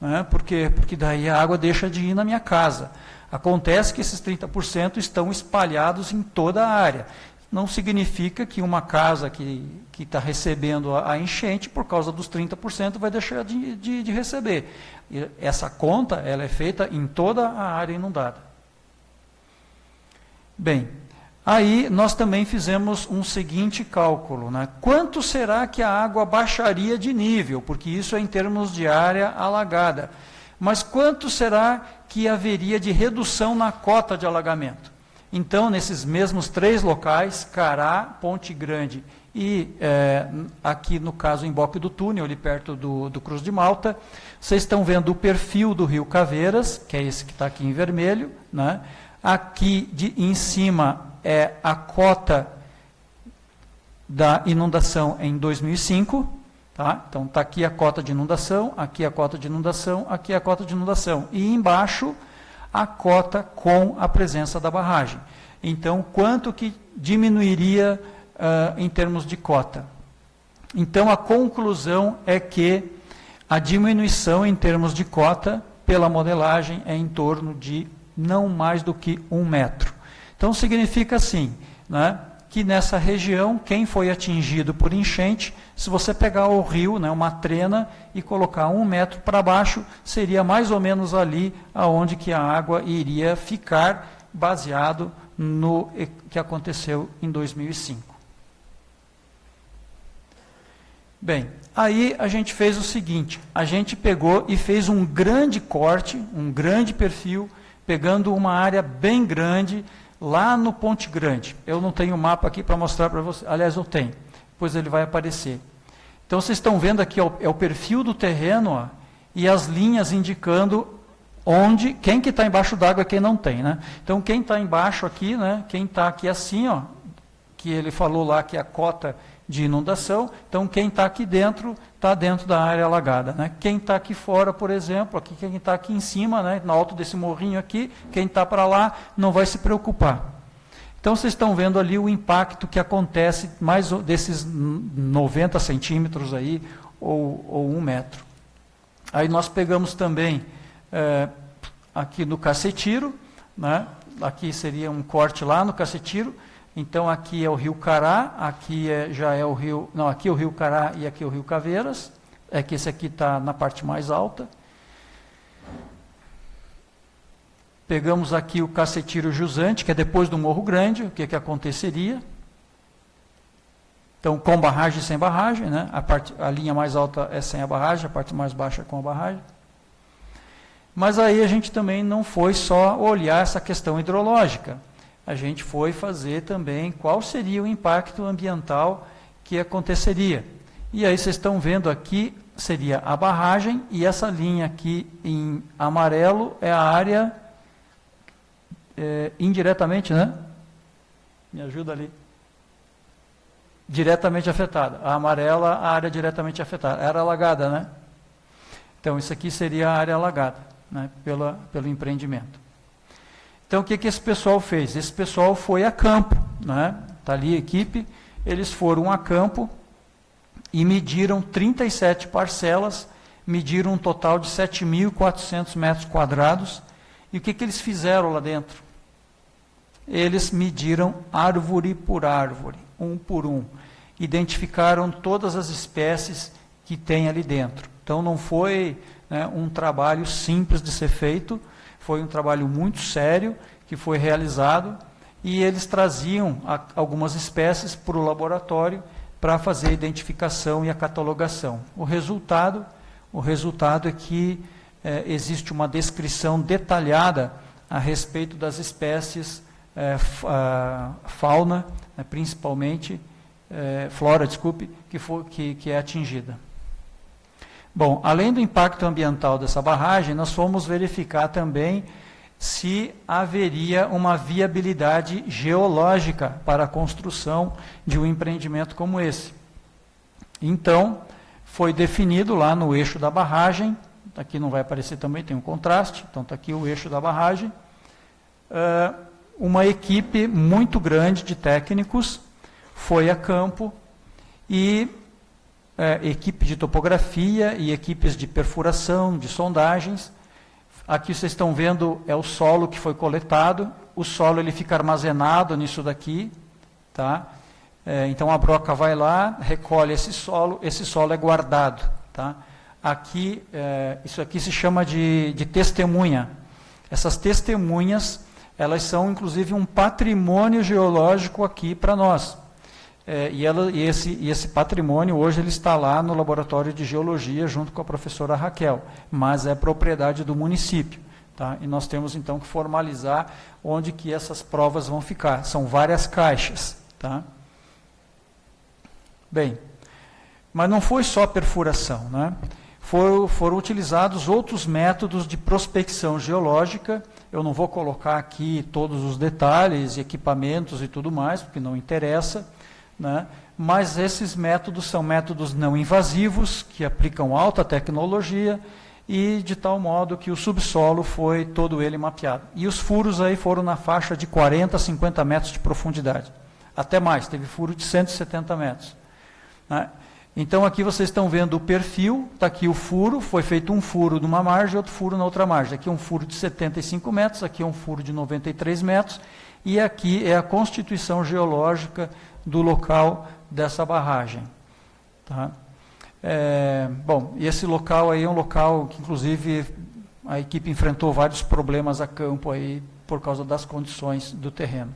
né? Porque daí a água deixa de ir na minha casa. Acontece que esses 30% estão espalhados em toda a área. Não significa que uma casa que está recebendo a enchente, por causa dos 30%, vai deixar de receber. E essa conta ela é feita em toda a área inundada. Bem, aí nós também fizemos um seguinte cálculo, né? Quanto será que a água baixaria de nível? Porque isso é em termos de área alagada. Mas quanto será que haveria de redução na cota de alagamento? Então, nesses mesmos 3 locais, Cará, Ponte Grande e aqui no caso emboque do túnel, ali perto do Cruz de Malta, vocês estão vendo o perfil do rio Caveiras, que é esse que está aqui em vermelho, né? Aqui em cima é a cota da inundação em 2005, tá? Então está aqui a cota de inundação, aqui a cota de inundação, aqui a cota de inundação, e embaixo a cota com a presença da barragem. Então, quanto que diminuiria em termos de cota? Então, a conclusão é que a diminuição em termos de cota, pela modelagem, é em torno de não mais do que 1 metro. Então, significa assim, né, que nessa região, quem foi atingido por enchente, se você pegar o rio, né, uma trena, e colocar 1 metro para baixo, seria mais ou menos ali aonde que a água iria ficar, baseado no que aconteceu em 2005. Bem, aí a gente fez o seguinte, a gente pegou e fez um grande corte, um grande perfil, pegando uma área bem grande, lá no Ponte Grande. Eu não tenho o mapa aqui para mostrar para vocês, aliás, eu tenho, depois ele vai aparecer. Então, vocês estão vendo aqui, é o perfil do terreno, ó, e as linhas indicando onde, quem que está embaixo d'água e quem não tem, né? Então, quem está embaixo aqui, né, quem está aqui assim, ó, que ele falou lá que é a cota de inundação, então quem está aqui dentro, está dentro da área alagada, né? Quem está aqui fora, por exemplo, aqui, quem está aqui em cima, né, no alto desse morrinho aqui, quem está para lá, não vai se preocupar. Então, vocês estão vendo ali o impacto que acontece, mais desses 90 centímetros aí, ou 1 metro. Aí nós pegamos também, aqui no Cacetiro, né, aqui seria um corte lá no Cacetiro. Então, aqui é o Rio Cará, aqui já é o Rio... Não, aqui é o Rio Cará e aqui é o Rio Caveiras. É que esse aqui está na parte mais alta. Pegamos aqui o Cacetiro Jusante, que é depois do Morro Grande, o que aconteceria. Então, com barragem e sem barragem, né? A linha mais alta é sem a barragem, a parte mais baixa é com a barragem. Mas aí a gente também não foi só olhar essa questão hidrológica. A gente foi fazer também qual seria o impacto ambiental que aconteceria. E aí vocês estão vendo aqui, seria a barragem, e essa linha aqui em amarelo é a área indiretamente, né? Me ajuda ali. Diretamente afetada. A amarela, a área diretamente afetada. Era alagada, né? Então, isso aqui seria a área alagada, né? Pelo empreendimento. Então, o que esse pessoal fez? Esse pessoal foi a campo, né? Está ali a equipe, eles foram a campo e mediram 37 parcelas, mediram um total de 7.400 metros quadrados. E o que eles fizeram lá dentro? Eles mediram árvore por árvore, um por um. Identificaram todas as espécies que tem ali dentro. Então, não foi, né, um trabalho simples de ser feito, foi um trabalho muito sério que foi realizado, e eles traziam algumas espécies para o laboratório para fazer a identificação e a catalogação. O resultado é que existe uma descrição detalhada a respeito das espécies fauna, principalmente flora, desculpe, que é atingida. Bom, além do impacto ambiental dessa barragem, nós fomos verificar também se haveria uma viabilidade geológica para a construção de um empreendimento como esse. Então, foi definido lá no eixo da barragem, aqui não vai aparecer também, tem um contraste, então está aqui o eixo da barragem, uma equipe muito grande de técnicos foi a campo e equipe de topografia e equipes de perfuração, de sondagens. Aqui vocês estão vendo é o solo que foi coletado, o solo ele fica armazenado nisso daqui, tá? Então a broca vai lá, recolhe esse solo é guardado, tá? Aqui, isso aqui se chama de testemunha. Essas testemunhas, elas são inclusive um patrimônio geológico aqui para nós. E esse patrimônio hoje ele está lá no laboratório de geologia junto com a professora Raquel, mas é propriedade do município, tá? E nós temos então que formalizar onde que essas provas vão ficar. São várias caixas, tá? Bem, mas não foi só perfuração, né? Foram utilizados outros métodos de prospecção geológica. Eu não vou colocar aqui todos os detalhes, equipamentos e tudo mais, porque não interessa, né? Mas esses métodos são métodos não invasivos, que aplicam alta tecnologia e de tal modo que o subsolo foi todo ele mapeado. E os furos aí foram na faixa de 40 a 50 metros de profundidade. Até mais, teve furo de 170 metros. Né? Então aqui vocês estão vendo o perfil, está aqui o furo, foi feito um furo numa margem e outro furo na outra margem. Aqui é um furo de 75 metros, aqui é um furo de 93 metros, e aqui é a constituição geológica do local dessa barragem. Tá? Bom, e esse local aí é um local que, inclusive, a equipe enfrentou vários problemas a campo aí por causa das condições do terreno.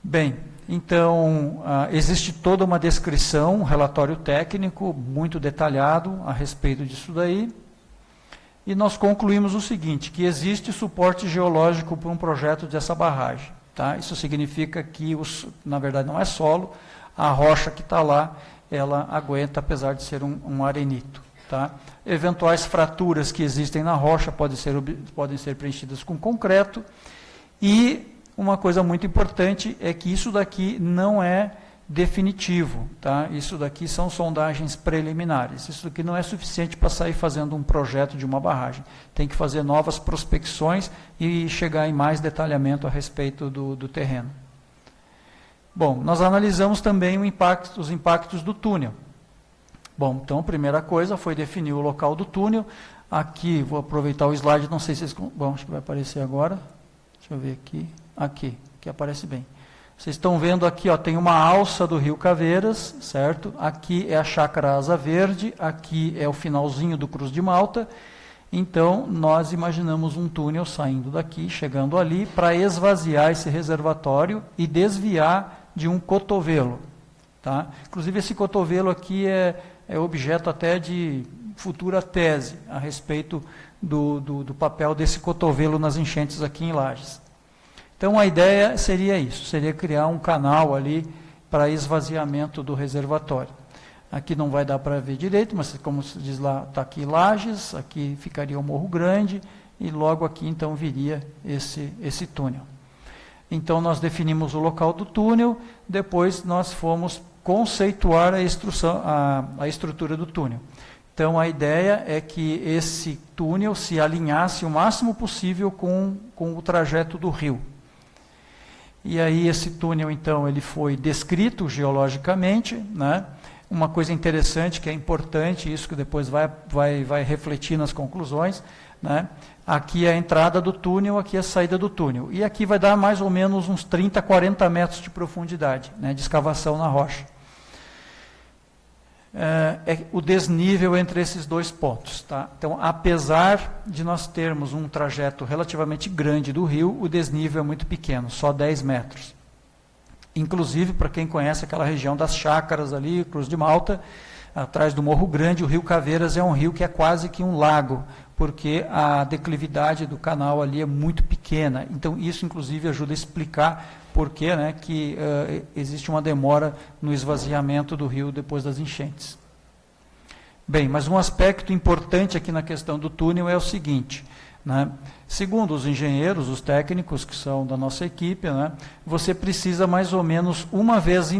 Bem, então, existe toda uma descrição, um relatório técnico muito detalhado a respeito disso daí, e nós concluímos o seguinte, que existe suporte geológico para um projeto dessa barragem. Tá? Isso significa que, na verdade, não é solo, a rocha que está lá, ela aguenta, apesar de ser um arenito. Tá? Eventuais fraturas que existem na rocha podem ser preenchidas com concreto, e uma coisa muito importante é que isso daqui não é definitivo, tá? Isso daqui são sondagens preliminares. Isso daqui não é suficiente para sair fazendo um projeto de uma barragem. Tem que fazer novas prospecções e chegar em mais detalhamento a respeito do terreno. Bom, nós analisamos também os impactos do túnel. Bom, então a primeira coisa foi definir o local do túnel. Aqui, vou aproveitar o slide, não sei se vocês... Bom, acho que vai aparecer agora. Deixa eu ver aqui. Aqui, que aparece bem. Vocês estão vendo aqui, ó, tem uma alça do Rio Caveiras, certo? Aqui é a Chácara Asa Verde, aqui é o finalzinho do Cruz de Malta. Então, nós imaginamos um túnel saindo daqui, chegando ali, para esvaziar esse reservatório e desviar de um cotovelo. Tá? Inclusive, esse cotovelo aqui é objeto até de futura tese a respeito do papel desse cotovelo nas enchentes aqui em Lages. Então, a ideia seria isso, seria criar um canal ali para esvaziamento do reservatório. Aqui não vai dar para ver direito, mas como se diz lá, está aqui Lages, aqui ficaria o Morro Grande, e logo aqui então viria esse túnel. Então, nós definimos o local do túnel, depois nós fomos conceituar a estrutura do túnel. Então, a ideia é que esse túnel se alinhasse o máximo possível com o trajeto do rio. E aí esse túnel, então, ele foi descrito geologicamente, né? Uma coisa interessante, que é importante, isso que depois vai refletir nas conclusões, né? Aqui é a entrada do túnel, aqui é a saída do túnel. E aqui vai dar mais ou menos uns 30, 40 metros de profundidade, né, de escavação na rocha. É o desnível entre esses dois pontos. Tá? Então, apesar de nós termos um trajeto relativamente grande do rio, o desnível é muito pequeno, só 10 metros. Inclusive, para quem conhece aquela região das chácaras ali, Cruz de Malta, atrás do Morro Grande, o Rio Caveiras é um rio que é quase que um lago, porque a declividade do canal ali é muito pequena. Então, isso, inclusive, ajuda a explicar por que, né, que existe uma demora no esvaziamento do rio depois das enchentes. Bem, mas um aspecto importante aqui na questão do túnel é o seguinte, né, segundo os engenheiros, os técnicos que são da nossa equipe, né, você precisa mais ou menos 1,5 vezes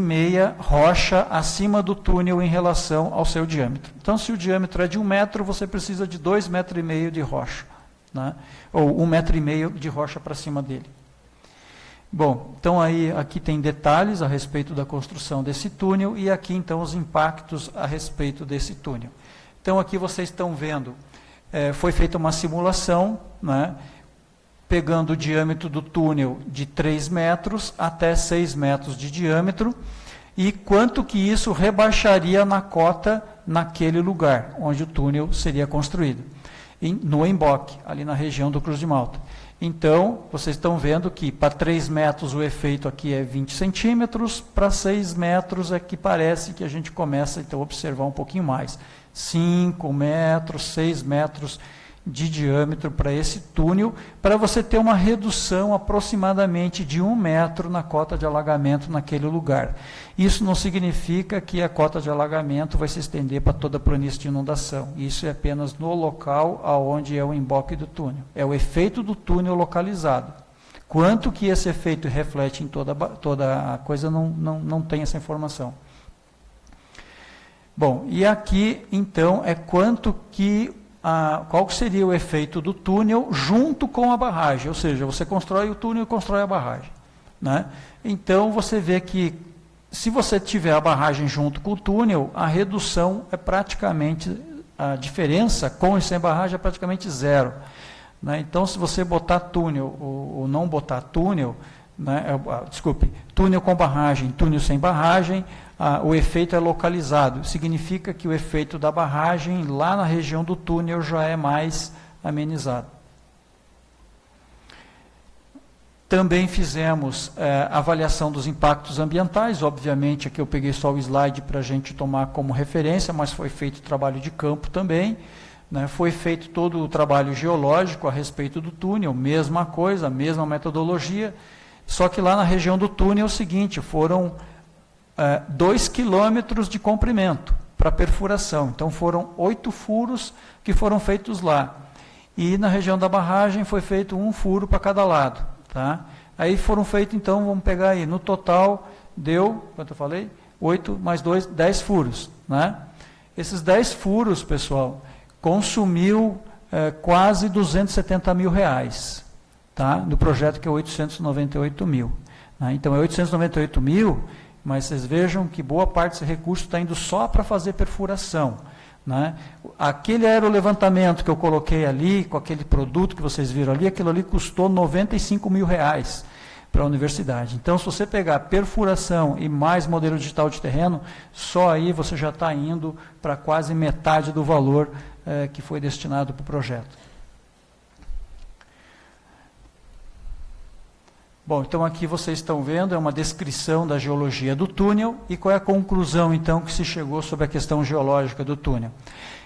rocha acima do túnel em relação ao seu diâmetro. Então, se o diâmetro é de 1 metro, você precisa de 2,5 metros de rocha, né, ou 1,5 metro de rocha para cima dele. Bom, então aqui tem detalhes a respeito da construção desse túnel e aqui então os impactos a respeito desse túnel. Então aqui vocês estão vendo, foi feita uma simulação, né, pegando o diâmetro do túnel de 3 metros até 6 metros de diâmetro e quanto que isso rebaixaria na cota naquele lugar onde o túnel seria construído, no emboque, ali na região do Cruz de Malta. Então, vocês estão vendo que para 3 metros o efeito aqui é 20 centímetros, para 6 metros é que parece que a gente começa então, a observar um pouquinho mais. 5 metros, 6 metros de diâmetro para esse túnel, para você ter uma redução aproximadamente de 1 metro na cota de alagamento naquele lugar. Isso não significa que a cota de alagamento vai se estender para toda a planície de inundação. Isso é apenas no local aonde é o emboque do túnel. É o efeito do túnel localizado. Quanto que esse efeito reflete em toda a coisa, não tem essa informação. Bom, e aqui, então, é quanto que qual seria o efeito do túnel junto com a barragem, ou seja, você constrói o túnel e constrói a barragem. Né? Então, você vê que se você tiver a barragem junto com o túnel, a redução é praticamente, a diferença com e sem barragem é praticamente zero. Né? Então, se você botar túnel ou não botar túnel, né, túnel com barragem, túnel sem barragem, o efeito é localizado. Significa que o efeito da barragem lá na região do túnel já é mais amenizado. Também fizemos avaliação dos impactos ambientais. Obviamente, aqui eu peguei só o slide para a gente tomar como referência, mas foi feito trabalho de campo também. Né? Foi feito todo o trabalho geológico a respeito do túnel, mesma coisa, mesma metodologia. Só que lá na região do túnel é o seguinte, foram 2 quilômetros de comprimento para perfuração. Então foram 8 furos que foram feitos lá. E na região da barragem foi feito 1 furo para cada lado. Tá? Aí foram feitos, então, vamos pegar aí, no total deu, quanto eu falei? 8 mais 2, 10 furos. Né? Esses 10 furos, pessoal, consumiu quase 270 mil reais. Tá? Do projeto que é 898 mil. Né? Então é 898 mil, mas vocês vejam que boa parte desse recurso está indo só para fazer perfuração. Né? Aquele aerolevantamento que eu coloquei ali, com aquele produto que vocês viram ali, aquilo ali custou 95 mil reais para a universidade. Então, se você pegar perfuração e mais modelo digital de terreno, só aí você já está indo para quase metade do valor que foi destinado para o projeto. Bom, então aqui vocês estão vendo, é uma descrição da geologia do túnel, e qual é a conclusão, então, que se chegou sobre a questão geológica do túnel?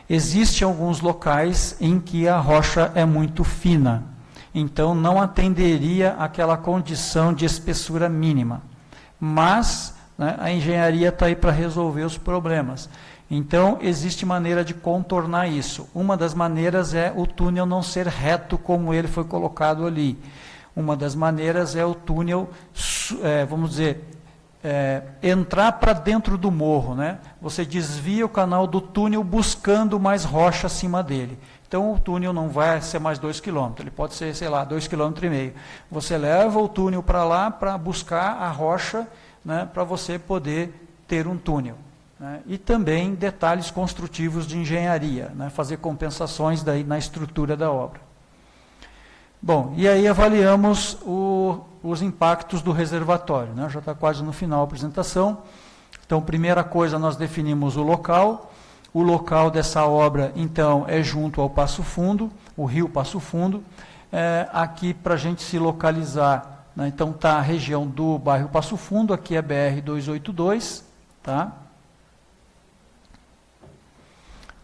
Existem alguns locais em que a rocha é muito fina, então não atenderia àquela condição de espessura mínima, mas né, a engenharia está aí para resolver os problemas. Então, existe maneira de contornar isso. Uma das maneiras é o túnel não ser reto como ele foi colocado ali. Uma das maneiras é o túnel, vamos dizer, entrar para dentro do morro. Né? Você desvia o canal do túnel buscando mais rocha acima dele. Então, o túnel não vai ser mais 2 km, ele pode ser, sei lá, 2,5 km. Você leva o túnel para lá para buscar a rocha, né, para você poder ter um túnel. Né? E também detalhes construtivos de engenharia, né, fazer compensações daí na estrutura da obra. Bom, e aí avaliamos os impactos do reservatório. Né? Já está quase no final a apresentação. Então, primeira coisa, nós definimos o local. O local dessa obra, então, é junto ao Passo Fundo, o rio Passo Fundo. Aqui, para a gente se localizar, né? Então, está a região do bairro Passo Fundo, aqui é BR-282. Tá?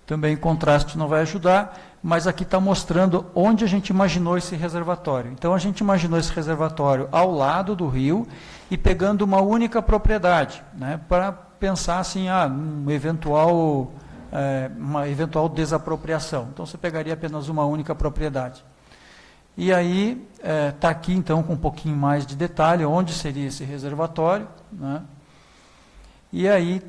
Também contraste não vai ajudar, mas aqui está mostrando onde a gente imaginou esse reservatório. Então, a gente imaginou esse reservatório ao lado do rio e pegando uma única propriedade, né, para pensar assim, uma eventual desapropriação. Então, você pegaria apenas uma única propriedade. E aí, está aqui, então, com um pouquinho mais de detalhe, onde seria esse reservatório. Né? E aí,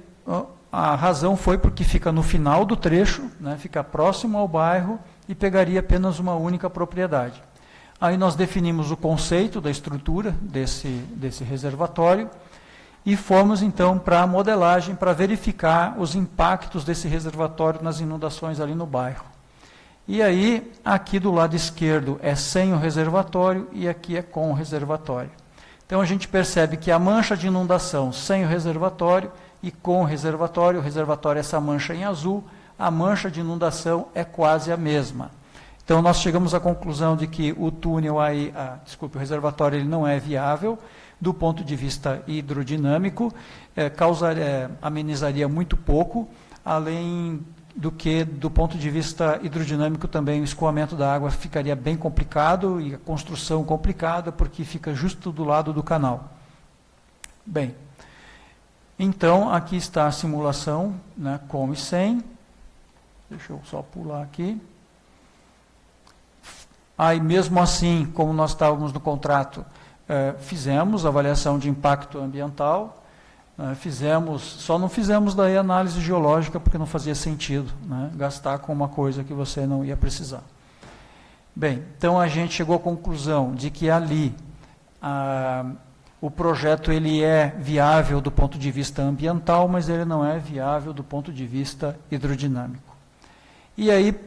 a razão foi porque fica no final do trecho, né, fica próximo ao bairro e pegaria apenas uma única propriedade. Aí nós definimos o conceito da estrutura desse reservatório e fomos então para a modelagem para verificar os impactos desse reservatório nas inundações ali no bairro. E aí, aqui do lado esquerdo é sem o reservatório e aqui é com o reservatório. Então a gente percebe que a mancha de inundação sem o reservatório e com o reservatório é essa mancha em azul, a mancha de inundação é quase a mesma. Então, nós chegamos à conclusão de que o túnel aí, o reservatório ele não é viável do ponto de vista hidrodinâmico, amenizaria muito pouco, além do que, do ponto de vista hidrodinâmico, também o escoamento da água ficaria bem complicado e a construção complicada, porque fica justo do lado do canal. Bem, então, aqui está a simulação, né, com e sem. Deixa eu só pular aqui. Aí, mesmo assim, como nós estávamos no contrato, fizemos avaliação de impacto ambiental, só não fizemos daí análise geológica, porque não fazia sentido, né, gastar com uma coisa que você não ia precisar. Bem, então a gente chegou à conclusão de que ali o projeto ele é viável do ponto de vista ambiental, mas ele não é viável do ponto de vista hidrodinâmico. E aí,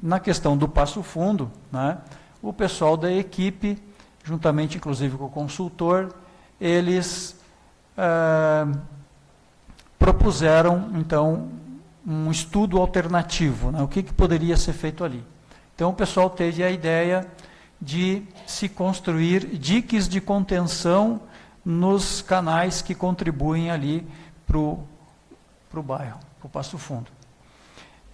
na questão do Passo Fundo, né, o pessoal da equipe, juntamente inclusive com o consultor, eles propuseram, então, um estudo alternativo, né, o que poderia ser feito ali. Então, o pessoal teve a ideia de se construir diques de contenção nos canais que contribuem ali para o bairro, para o Passo Fundo.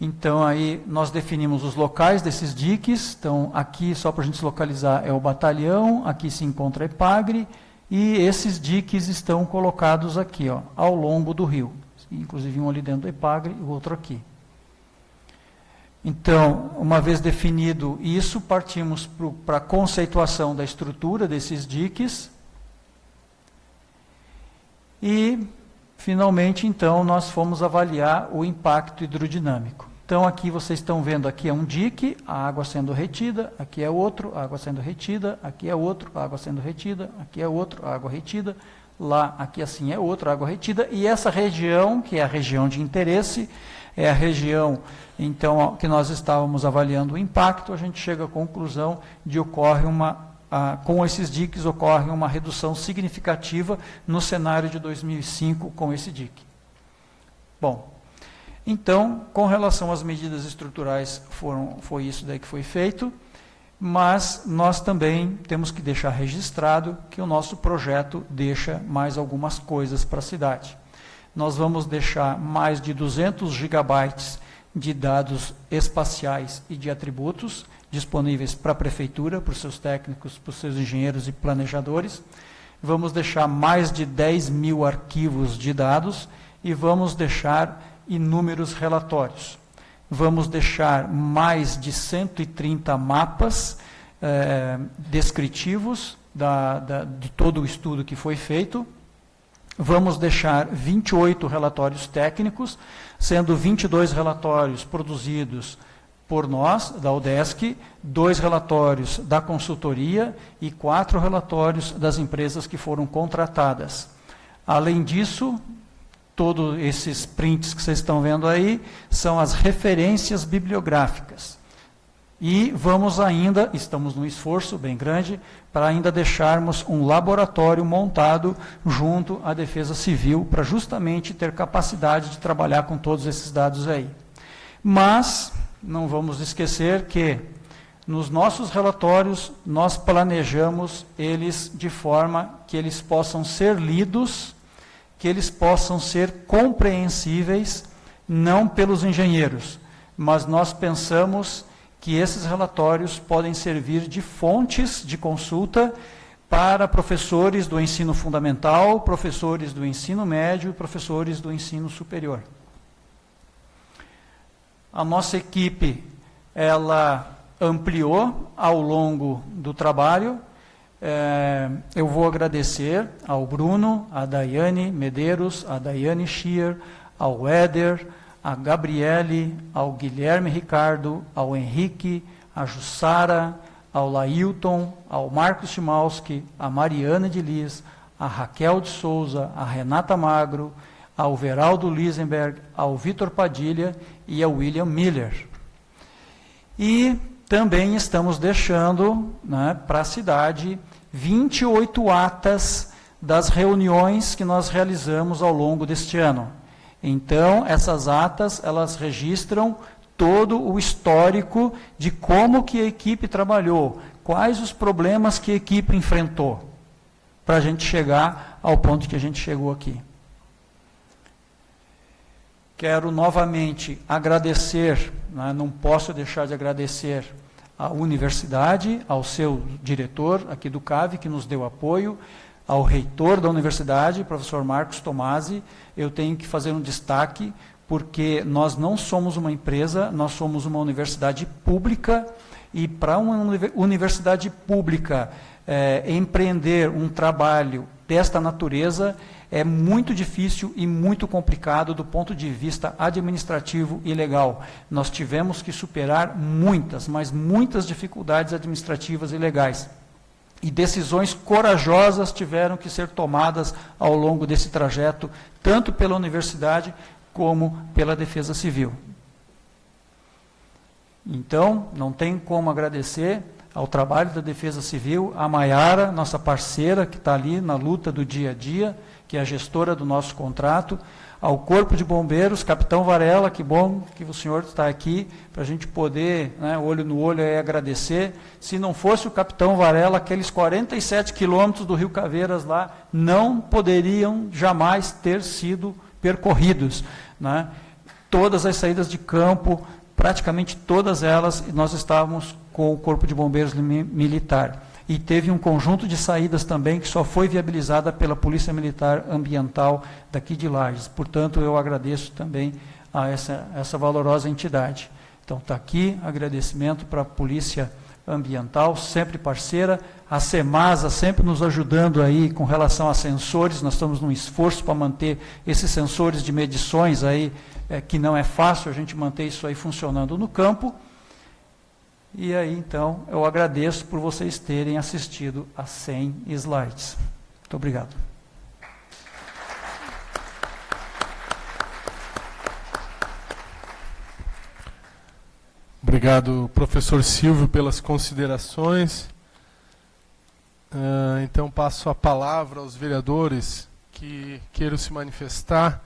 Então, aí nós definimos os locais desses diques. Então, aqui, só para a gente se localizar, é o batalhão, aqui se encontra a Epagre, e esses diques estão colocados aqui, ó, ao longo do rio. Inclusive um ali dentro da Epagre e o outro aqui. Então, uma vez definido isso, partimos para a conceituação da estrutura desses diques. E, finalmente, então, nós fomos avaliar o impacto hidrodinâmico. Então, aqui vocês estão vendo, aqui é um dique, a água sendo retida, aqui é outro, a água sendo retida, aqui é outro, a água sendo retida, aqui é outro, a água retida, lá, aqui assim é outro, a água retida, e essa região, que é a região de interesse, é a região, então, que nós estávamos avaliando o impacto, a gente chega à conclusão de com esses diques ocorre uma redução significativa no cenário de 2005 com esse dique. Bom, então, com relação às medidas estruturais, foi isso daí que foi feito, mas nós também temos que deixar registrado que o nosso projeto deixa mais algumas coisas para a cidade. Nós vamos deixar mais de 200 gigabytes de dados espaciais e de atributos disponíveis para a prefeitura, para os seus técnicos, para os seus engenheiros e planejadores. Vamos deixar mais de 10 mil arquivos de dados e vamos deixar inúmeros relatórios. Vamos deixar mais de 130 mapas descritivos de todo o estudo que foi feito. Vamos deixar 28 relatórios técnicos, sendo 22 relatórios produzidos por nós, da UDESC, 2 relatórios da consultoria e 4 relatórios das empresas que foram contratadas. Além disso, todos esses prints que vocês estão vendo aí são as referências bibliográficas. E vamos ainda, estamos num esforço bem grande, para ainda deixarmos um laboratório montado junto à Defesa Civil, para justamente ter capacidade de trabalhar com todos esses dados aí. Mas não vamos esquecer que nos nossos relatórios nós planejamos eles de forma que eles possam ser lidos, que eles possam ser compreensíveis, não pelos engenheiros, mas nós pensamos que esses relatórios podem servir de fontes de consulta para professores do ensino fundamental, professores do ensino médio e professores do ensino superior. A nossa equipe, ela ampliou ao longo do trabalho. Eu vou agradecer ao Bruno, à Daiane Medeiros, à Daiane Schier, ao Éder, a Gabriele, ao Guilherme Ricardo, ao Henrique, a Jussara, ao Lailton, ao Marcos Chimalski, a Mariana de Lis, a Raquel de Souza, a Renata Magro, ao Veraldo Lisenberg, ao Vitor Padilha e ao William Miller. E também estamos deixando, né, para a cidade 28 atas das reuniões que nós realizamos ao longo deste ano. Então, essas atas, elas registram todo o histórico de como que a equipe trabalhou, quais os problemas que a equipe enfrentou, para a gente chegar ao ponto que a gente chegou aqui. Quero novamente agradecer, né, não posso deixar de agradecer à universidade, ao seu diretor aqui do CAV, que nos deu apoio, ao reitor da universidade, professor Marcos Tomasi. Eu tenho que fazer um destaque, porque nós não somos uma empresa, nós somos uma universidade pública, e para uma universidade pública empreender um trabalho desta natureza é muito difícil e muito complicado do ponto de vista administrativo e legal. Nós tivemos que superar muitas, mas muitas dificuldades administrativas e legais. e decisões corajosas tiveram que ser tomadas ao longo desse trajeto, tanto pela universidade como pela Defesa Civil. Então, não tem como agradecer ao trabalho da Defesa Civil, a Maiara, nossa parceira, que está ali na luta do dia a dia, que é a gestora do nosso contrato, ao Corpo de Bombeiros, Capitão Varela, que bom que o senhor está aqui, para a gente poder, né, olho no olho, agradecer. Se não fosse o Capitão Varela, aqueles 47 quilômetros do Rio Caveiras lá, não poderiam jamais ter sido percorridos, né? Todas as saídas de campo, praticamente todas elas, nós estávamos com o Corpo de Bombeiros Militar. E teve um conjunto de saídas também que só foi viabilizada pela Polícia Militar Ambiental daqui de Lages. Portanto, eu agradeço também a essa valorosa entidade. Então, está aqui agradecimento para a Polícia Ambiental, sempre parceira, a CEMASA sempre nos ajudando aí com relação a sensores. Nós estamos num esforço para manter esses sensores de medições aí, que não é fácil a gente manter isso aí funcionando no campo. E aí, então, eu agradeço por vocês terem assistido a 100 slides. Muito obrigado. Obrigado, professor Silvio, pelas considerações. Então, passo a palavra aos vereadores que queiram se manifestar.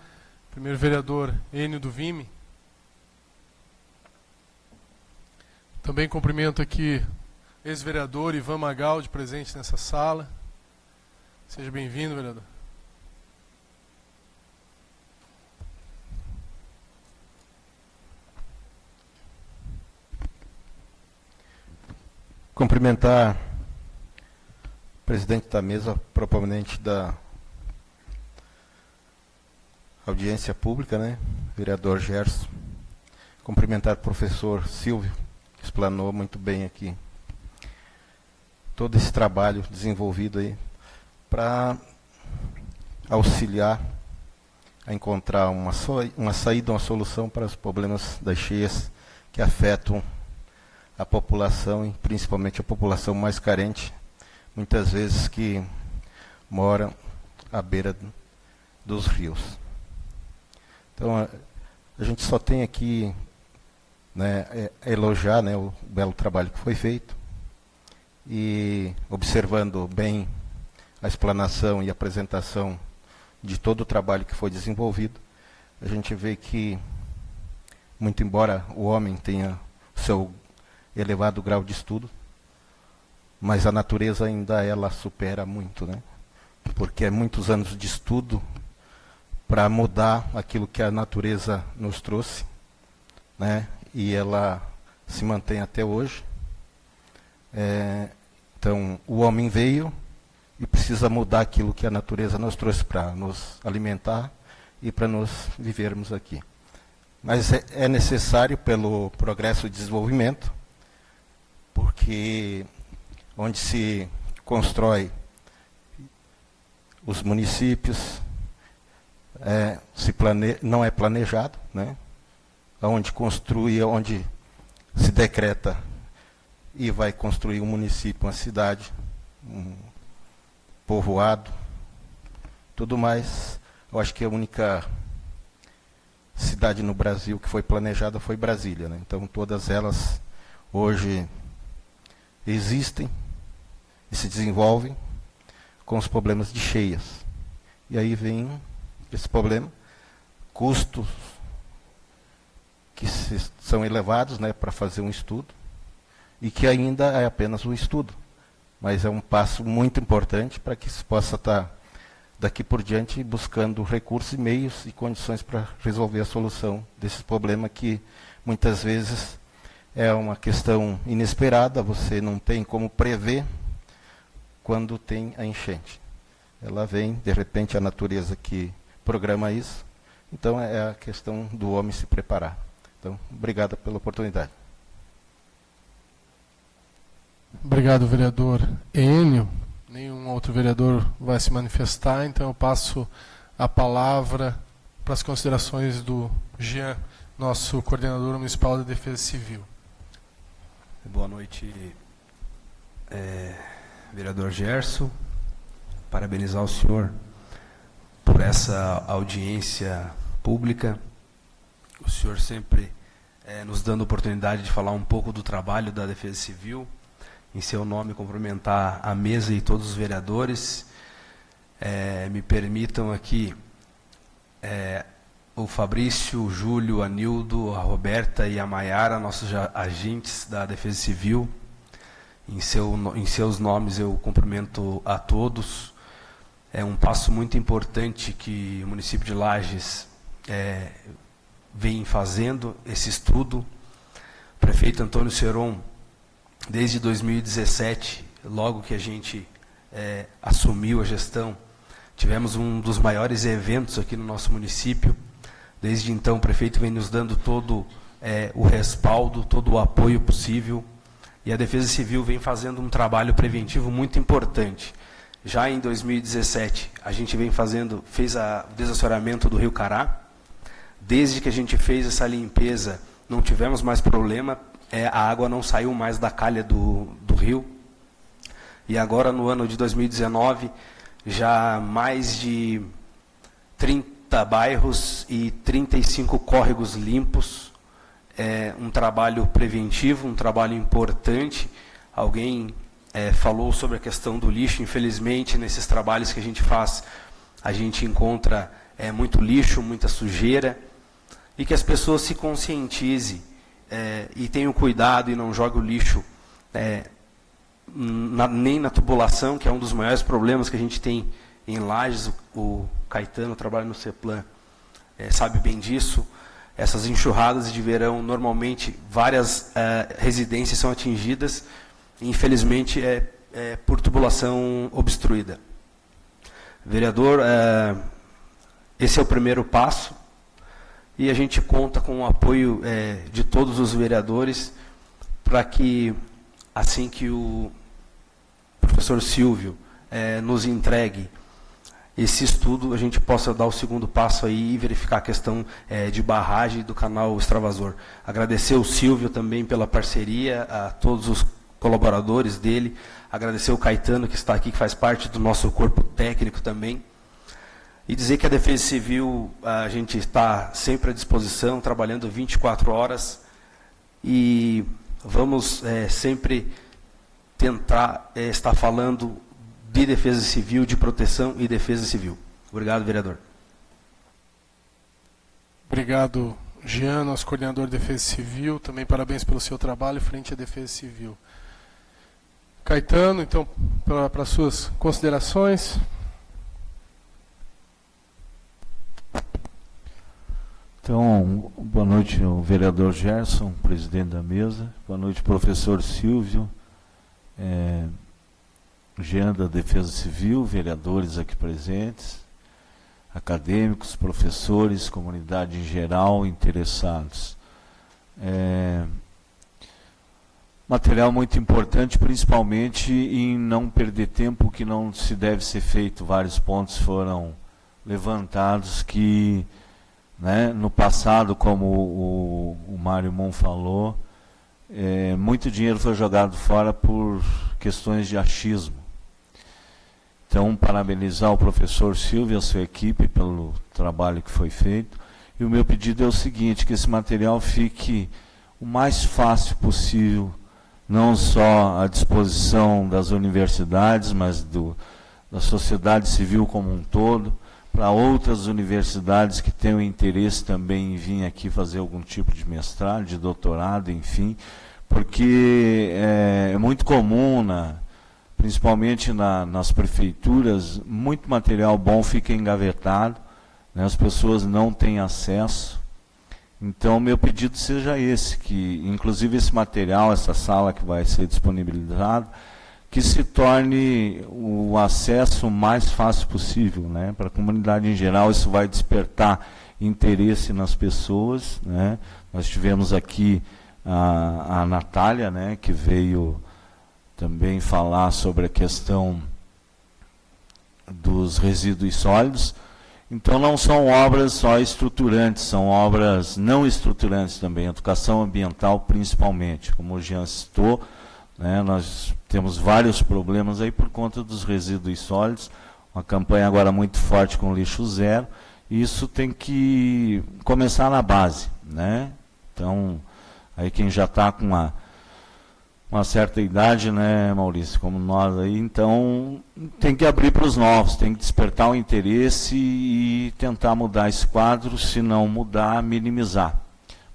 Primeiro vereador Enio do Vime. Também cumprimento aqui ex-vereador Ivan Magaldi, presente nessa sala. Seja bem-vindo, vereador. Cumprimentar o presidente da mesa, proponente da audiência pública, né, vereador Gerson. Cumprimentar o professor Silvio, que explanou muito bem aqui todo esse trabalho desenvolvido aí para auxiliar a encontrar uma saída, uma solução para os problemas das cheias que afetam a população, e principalmente a população mais carente, muitas vezes que mora à beira dos rios. Então, a gente só tem aqui, né, elogiar, né, o belo trabalho que foi feito, e observando bem a explanação e apresentação de todo o trabalho que foi desenvolvido, a gente vê que, muito embora o homem tenha seu elevado grau de estudo, mas a natureza ainda ela supera muito, né? Porque é muitos anos de estudo para mudar aquilo que a natureza nos trouxe, né? E ela se mantém até hoje. Então, o homem veio e precisa mudar aquilo que a natureza nos trouxe para nos alimentar e para nós vivermos aqui. Mas é necessário pelo progresso e desenvolvimento, porque onde se constrói os municípios, não é planejado, né? Onde construi, onde se decreta e vai construir um município, uma cidade, um povoado, tudo mais. Eu acho que a única cidade no Brasil que foi planejada foi Brasília, né? Então todas elas hoje existem e se desenvolvem com os problemas de cheias. E aí vem esse problema, custos que são elevados, né, para fazer um estudo, e que ainda é apenas um estudo, mas é um passo muito importante para que se possa estar daqui por diante buscando recursos e meios e condições para resolver a solução desse problema que muitas vezes é uma questão inesperada, você não tem como prever quando tem a enchente. Ela vem, de repente, a natureza que programa isso, então é a questão do homem se preparar. Então, obrigado pela oportunidade. Obrigado, vereador Enio. Nenhum outro vereador vai se manifestar, então eu passo a palavra para as considerações do Jean, nosso coordenador municipal da Defesa Civil. Boa noite, vereador Gerson, parabenizar o senhor por essa audiência pública. O senhor sempre nos dando oportunidade de falar um pouco do trabalho da Defesa Civil. Em seu nome, cumprimentar a mesa e todos os vereadores. Me permitam aqui o Fabrício, o Júlio, a Nildo, a Roberta e a Maiara, nossos agentes da Defesa Civil. Em seus nomes eu cumprimento a todos. É um passo muito importante que o município de Lages vem fazendo, esse estudo. O prefeito Antônio Seron, desde 2017, logo que a gente assumiu a gestão, tivemos um dos maiores eventos aqui no nosso município. Desde então, o prefeito vem nos dando todo o respaldo, todo o apoio possível. E a Defesa Civil vem fazendo um trabalho preventivo muito importante. Já em 2017, a gente fez o desassoreamento do Rio Cará. Desde que a gente fez essa limpeza, não tivemos mais problema. A água não saiu mais da calha do rio. E agora, no ano de 2019, já mais de 30 bairros e 35 córregos limpos. Um trabalho preventivo, um trabalho importante. Alguém falou sobre a questão do lixo. Infelizmente, nesses trabalhos que a gente faz, a gente encontra muito lixo, muita sujeira. E que as pessoas se conscientizem e tenham cuidado e não joguem o lixo nem na tubulação, que é um dos maiores problemas que a gente tem em Lages. O Caetano trabalha no CEPLAN, sabe bem disso. Essas enxurradas de verão, normalmente, várias residências são atingidas, e, infelizmente, por tubulação obstruída. Vereador, esse é o primeiro passo, e a gente conta com o apoio de todos os vereadores para que, assim que o professor Silvio nos entregue esse estudo, a gente possa dar o segundo passo aí e verificar a questão de barragem do canal Extravasor. Agradecer ao Silvio também pela parceria, a todos os colaboradores dele, agradecer ao Caetano, que está aqui, que faz parte do nosso corpo técnico também, e dizer que a Defesa Civil, a gente está sempre à disposição, trabalhando 24 horas, e vamos sempre tentar estar falando de Defesa Civil, de proteção e Defesa Civil. Obrigado, vereador. Obrigado, Jean, nosso coordenador de Defesa Civil. Também parabéns pelo seu trabalho frente à Defesa Civil. Caetano, então, para suas considerações. Então, boa noite ao vereador Gerson, presidente da mesa. Boa noite, professor Silvio, Jean da Defesa Civil, vereadores aqui presentes, acadêmicos, professores, comunidade em geral, interessados. Material muito importante, principalmente em não perder tempo, que não se deve ser feito. Vários pontos foram levantados que, no passado, como o Mário Mon falou, muito dinheiro foi jogado fora por questões de achismo. Então, parabenizar o professor Silvio e a sua equipe pelo trabalho que foi feito. E o meu pedido é o seguinte, que esse material fique o mais fácil possível, não só à disposição das universidades, mas da sociedade civil como um todo, para outras universidades que tenham interesse também em vir aqui fazer algum tipo de mestrado, de doutorado, enfim, porque é muito comum, principalmente nas prefeituras, muito material bom fica engavetado, as pessoas não têm acesso. Então, meu pedido seja esse, que inclusive esse material, essa sala que vai ser disponibilizado, que se torne o acesso o mais fácil possível, para a comunidade em geral. Isso vai despertar interesse nas pessoas, Nós tivemos aqui a Natália, que veio também falar sobre a questão dos resíduos sólidos. Então, não são obras só estruturantes, são obras não estruturantes também, educação ambiental principalmente. Como o Jean citou, nós temos vários problemas aí por conta dos resíduos sólidos, uma campanha agora muito forte com lixo zero, e isso tem que começar na base, né? Então, aí quem já está com uma certa idade, né, Maurício, como nós aí, então tem que abrir para os novos, tem que despertar o interesse e tentar mudar esse quadro, se não mudar, minimizar.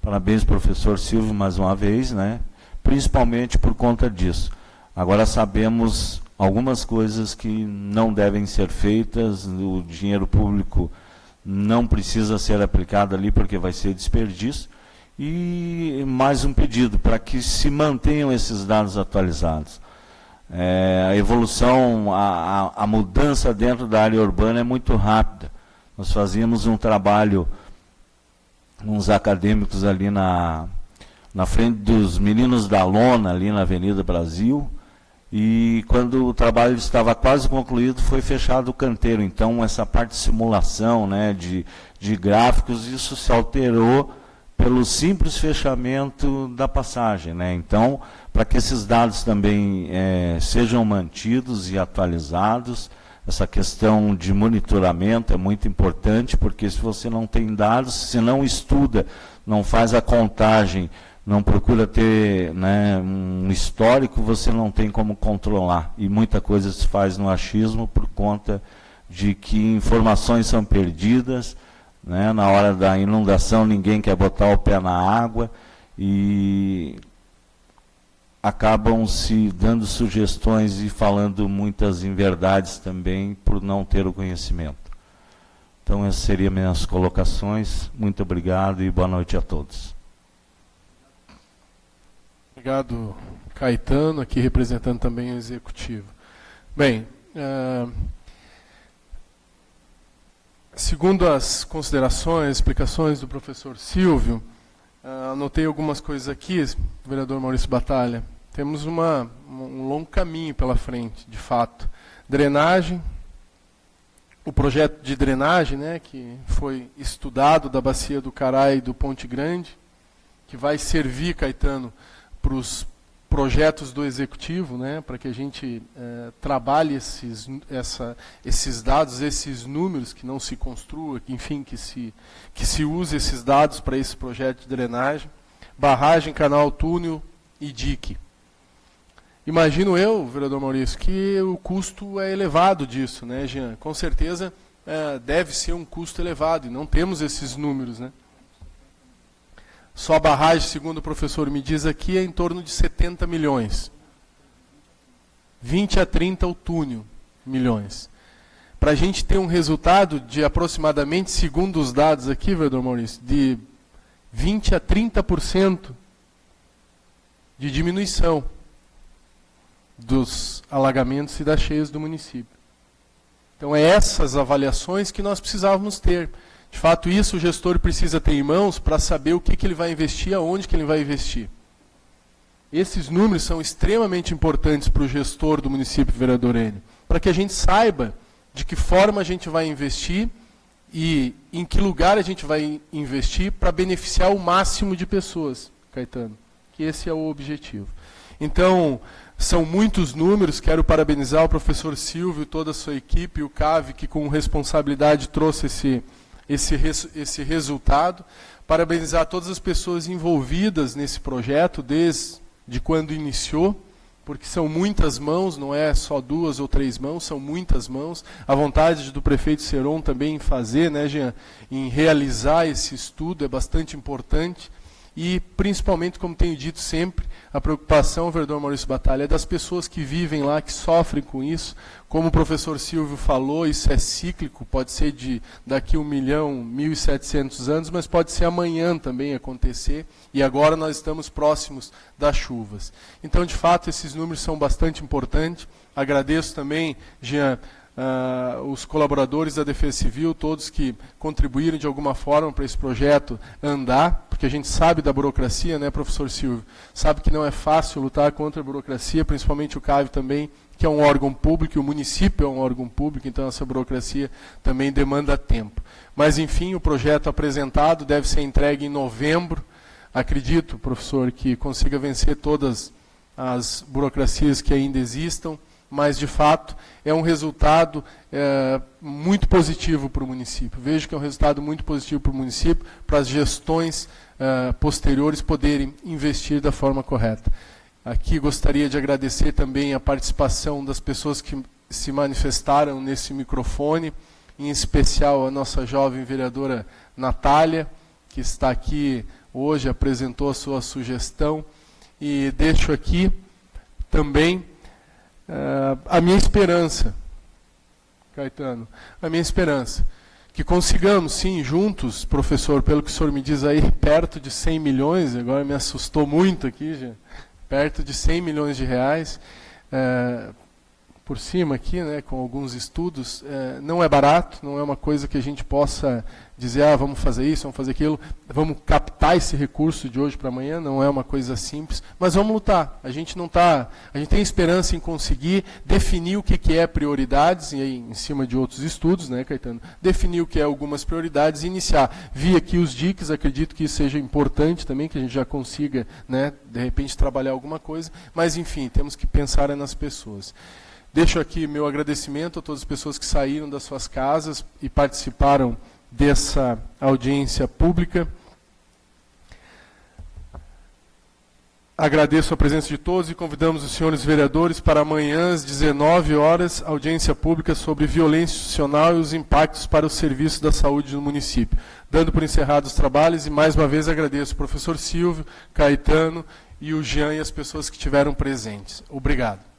Parabéns, professor Silvio, mais uma vez, né, principalmente por conta disso. Agora sabemos algumas coisas que não devem ser feitas, o dinheiro público não precisa ser aplicado ali porque vai ser desperdício. E mais um pedido, para que se mantenham esses dados atualizados. A evolução, a mudança dentro da área urbana é muito rápida. Nós fazíamos um trabalho, uns acadêmicos ali na frente dos Meninos da Lona, ali na Avenida Brasil, e quando o trabalho estava quase concluído, foi fechado o canteiro. Então, essa parte de simulação, né, de gráficos, isso se alterou pelo simples fechamento da passagem, né? Então, para que esses dados também sejam mantidos e atualizados, essa questão de monitoramento é muito importante, porque se você não tem dados, se não estuda, não faz a contagem, não procura ter, né, um histórico, você não tem como controlar. E muita coisa se faz no achismo por conta de que informações são perdidas, né, na hora da inundação ninguém quer botar o pé na água e acabam se dando sugestões e falando muitas inverdades também por não ter o conhecimento. Então essas seriam minhas colocações. Muito obrigado e boa noite a todos. Obrigado, Caetano, aqui representando também o Executivo. Bem, segundo as considerações, explicações do professor Silvio, anotei algumas coisas aqui, vereador Maurício Batalha. Temos um longo caminho pela frente, de fato. Drenagem, o projeto de drenagem, né, que foi estudado da Bacia do Cará e do Ponte Grande, que vai servir, Caetano, para os projetos do Executivo, né, para que a gente trabalhe esses dados, esses números, que não se construa, que, enfim, que se use esses dados para esse projeto de drenagem, barragem, canal, túnel e dique. Imagino eu, vereador Maurício, que o custo é elevado disso, né, Jean? Com certeza deve ser um custo elevado, e não temos esses números, né? Só a barragem, segundo o professor me diz aqui, é em torno de 70 milhões. 20 a 30 o túnel, milhões. Para a gente ter um resultado de aproximadamente, segundo os dados aqui, vereador Maurício, de 20 a 30% de diminuição dos alagamentos e das cheias do município. Então, é essas avaliações que nós precisávamos ter. De fato, isso o gestor precisa ter em mãos para saber o que ele vai investir, aonde que ele vai investir. Esses números são extremamente importantes para o gestor do município, vereador Enio, para que a gente saiba de que forma a gente vai investir e em que lugar a gente vai investir para beneficiar o máximo de pessoas, Caetano, que esse é o objetivo. Então, são muitos números, quero parabenizar o professor Silvio e toda a sua equipe, o CAV, que com responsabilidade trouxe esse resultado, parabenizar todas as pessoas envolvidas nesse projeto, desde quando iniciou, porque são muitas mãos, não é só 2 ou 3 mãos, são muitas mãos. A vontade do prefeito Seron também em fazer, né, Jean, em realizar esse estudo é bastante importante. E, principalmente, como tenho dito sempre, a preocupação, vereador Maurício Batalha, é das pessoas que vivem lá, que sofrem com isso. Como o professor Silvio falou, isso é cíclico, pode ser de daqui 1.700.000 anos, mas pode ser amanhã também acontecer, e agora nós estamos próximos das chuvas. Então, de fato, esses números são bastante importantes. Agradeço também, Jean, os colaboradores da Defesa Civil, todos que contribuíram de alguma forma para esse projeto andar, porque a gente sabe da burocracia, né, professor Silvio? Sabe que não é fácil lutar contra a burocracia, principalmente o CAV também, que é um órgão público, e o município é um órgão público, então essa burocracia também demanda tempo. Mas, enfim, o projeto apresentado deve ser entregue em novembro. Acredito, professor, que consiga vencer todas as burocracias que ainda existam, mas, de fato, é um resultado muito positivo para o município. Vejo que é um resultado muito positivo para o município, para as gestões posteriores poderem investir da forma correta. Aqui gostaria de agradecer também a participação das pessoas que se manifestaram nesse microfone, em especial a nossa jovem vereadora Natália, que está aqui hoje, apresentou a sua sugestão, e deixo aqui também a minha esperança, Caetano, a minha esperança, que consigamos, sim, juntos, professor, pelo que o senhor me diz aí, perto de 100 milhões, agora me assustou muito aqui, já, perto de 100 milhões de reais, por cima aqui, né, com alguns estudos, não é barato, não é uma coisa que a gente possa dizer, vamos fazer isso, vamos fazer aquilo, vamos captar esse recurso de hoje para amanhã, não é uma coisa simples, mas vamos lutar. A gente tem esperança em conseguir definir o que é prioridades, e aí, em cima de outros estudos, né, Caetano, definir o que é algumas prioridades e iniciar. Vi aqui os DICs, acredito que isso seja importante também, que a gente já consiga, né, de repente, trabalhar alguma coisa, mas, enfim, temos que pensar nas pessoas. Deixo aqui meu agradecimento a todas as pessoas que saíram das suas casas e participaram dessa audiência pública. Agradeço a presença de todos e convidamos os senhores vereadores para amanhã às 19 horas, audiência pública sobre violência institucional e os impactos para o serviço da saúde no município. Dando por encerrados os trabalhos e mais uma vez agradeço o professor Silvio, Caetano e o Jean e as pessoas que estiveram presentes. Obrigado.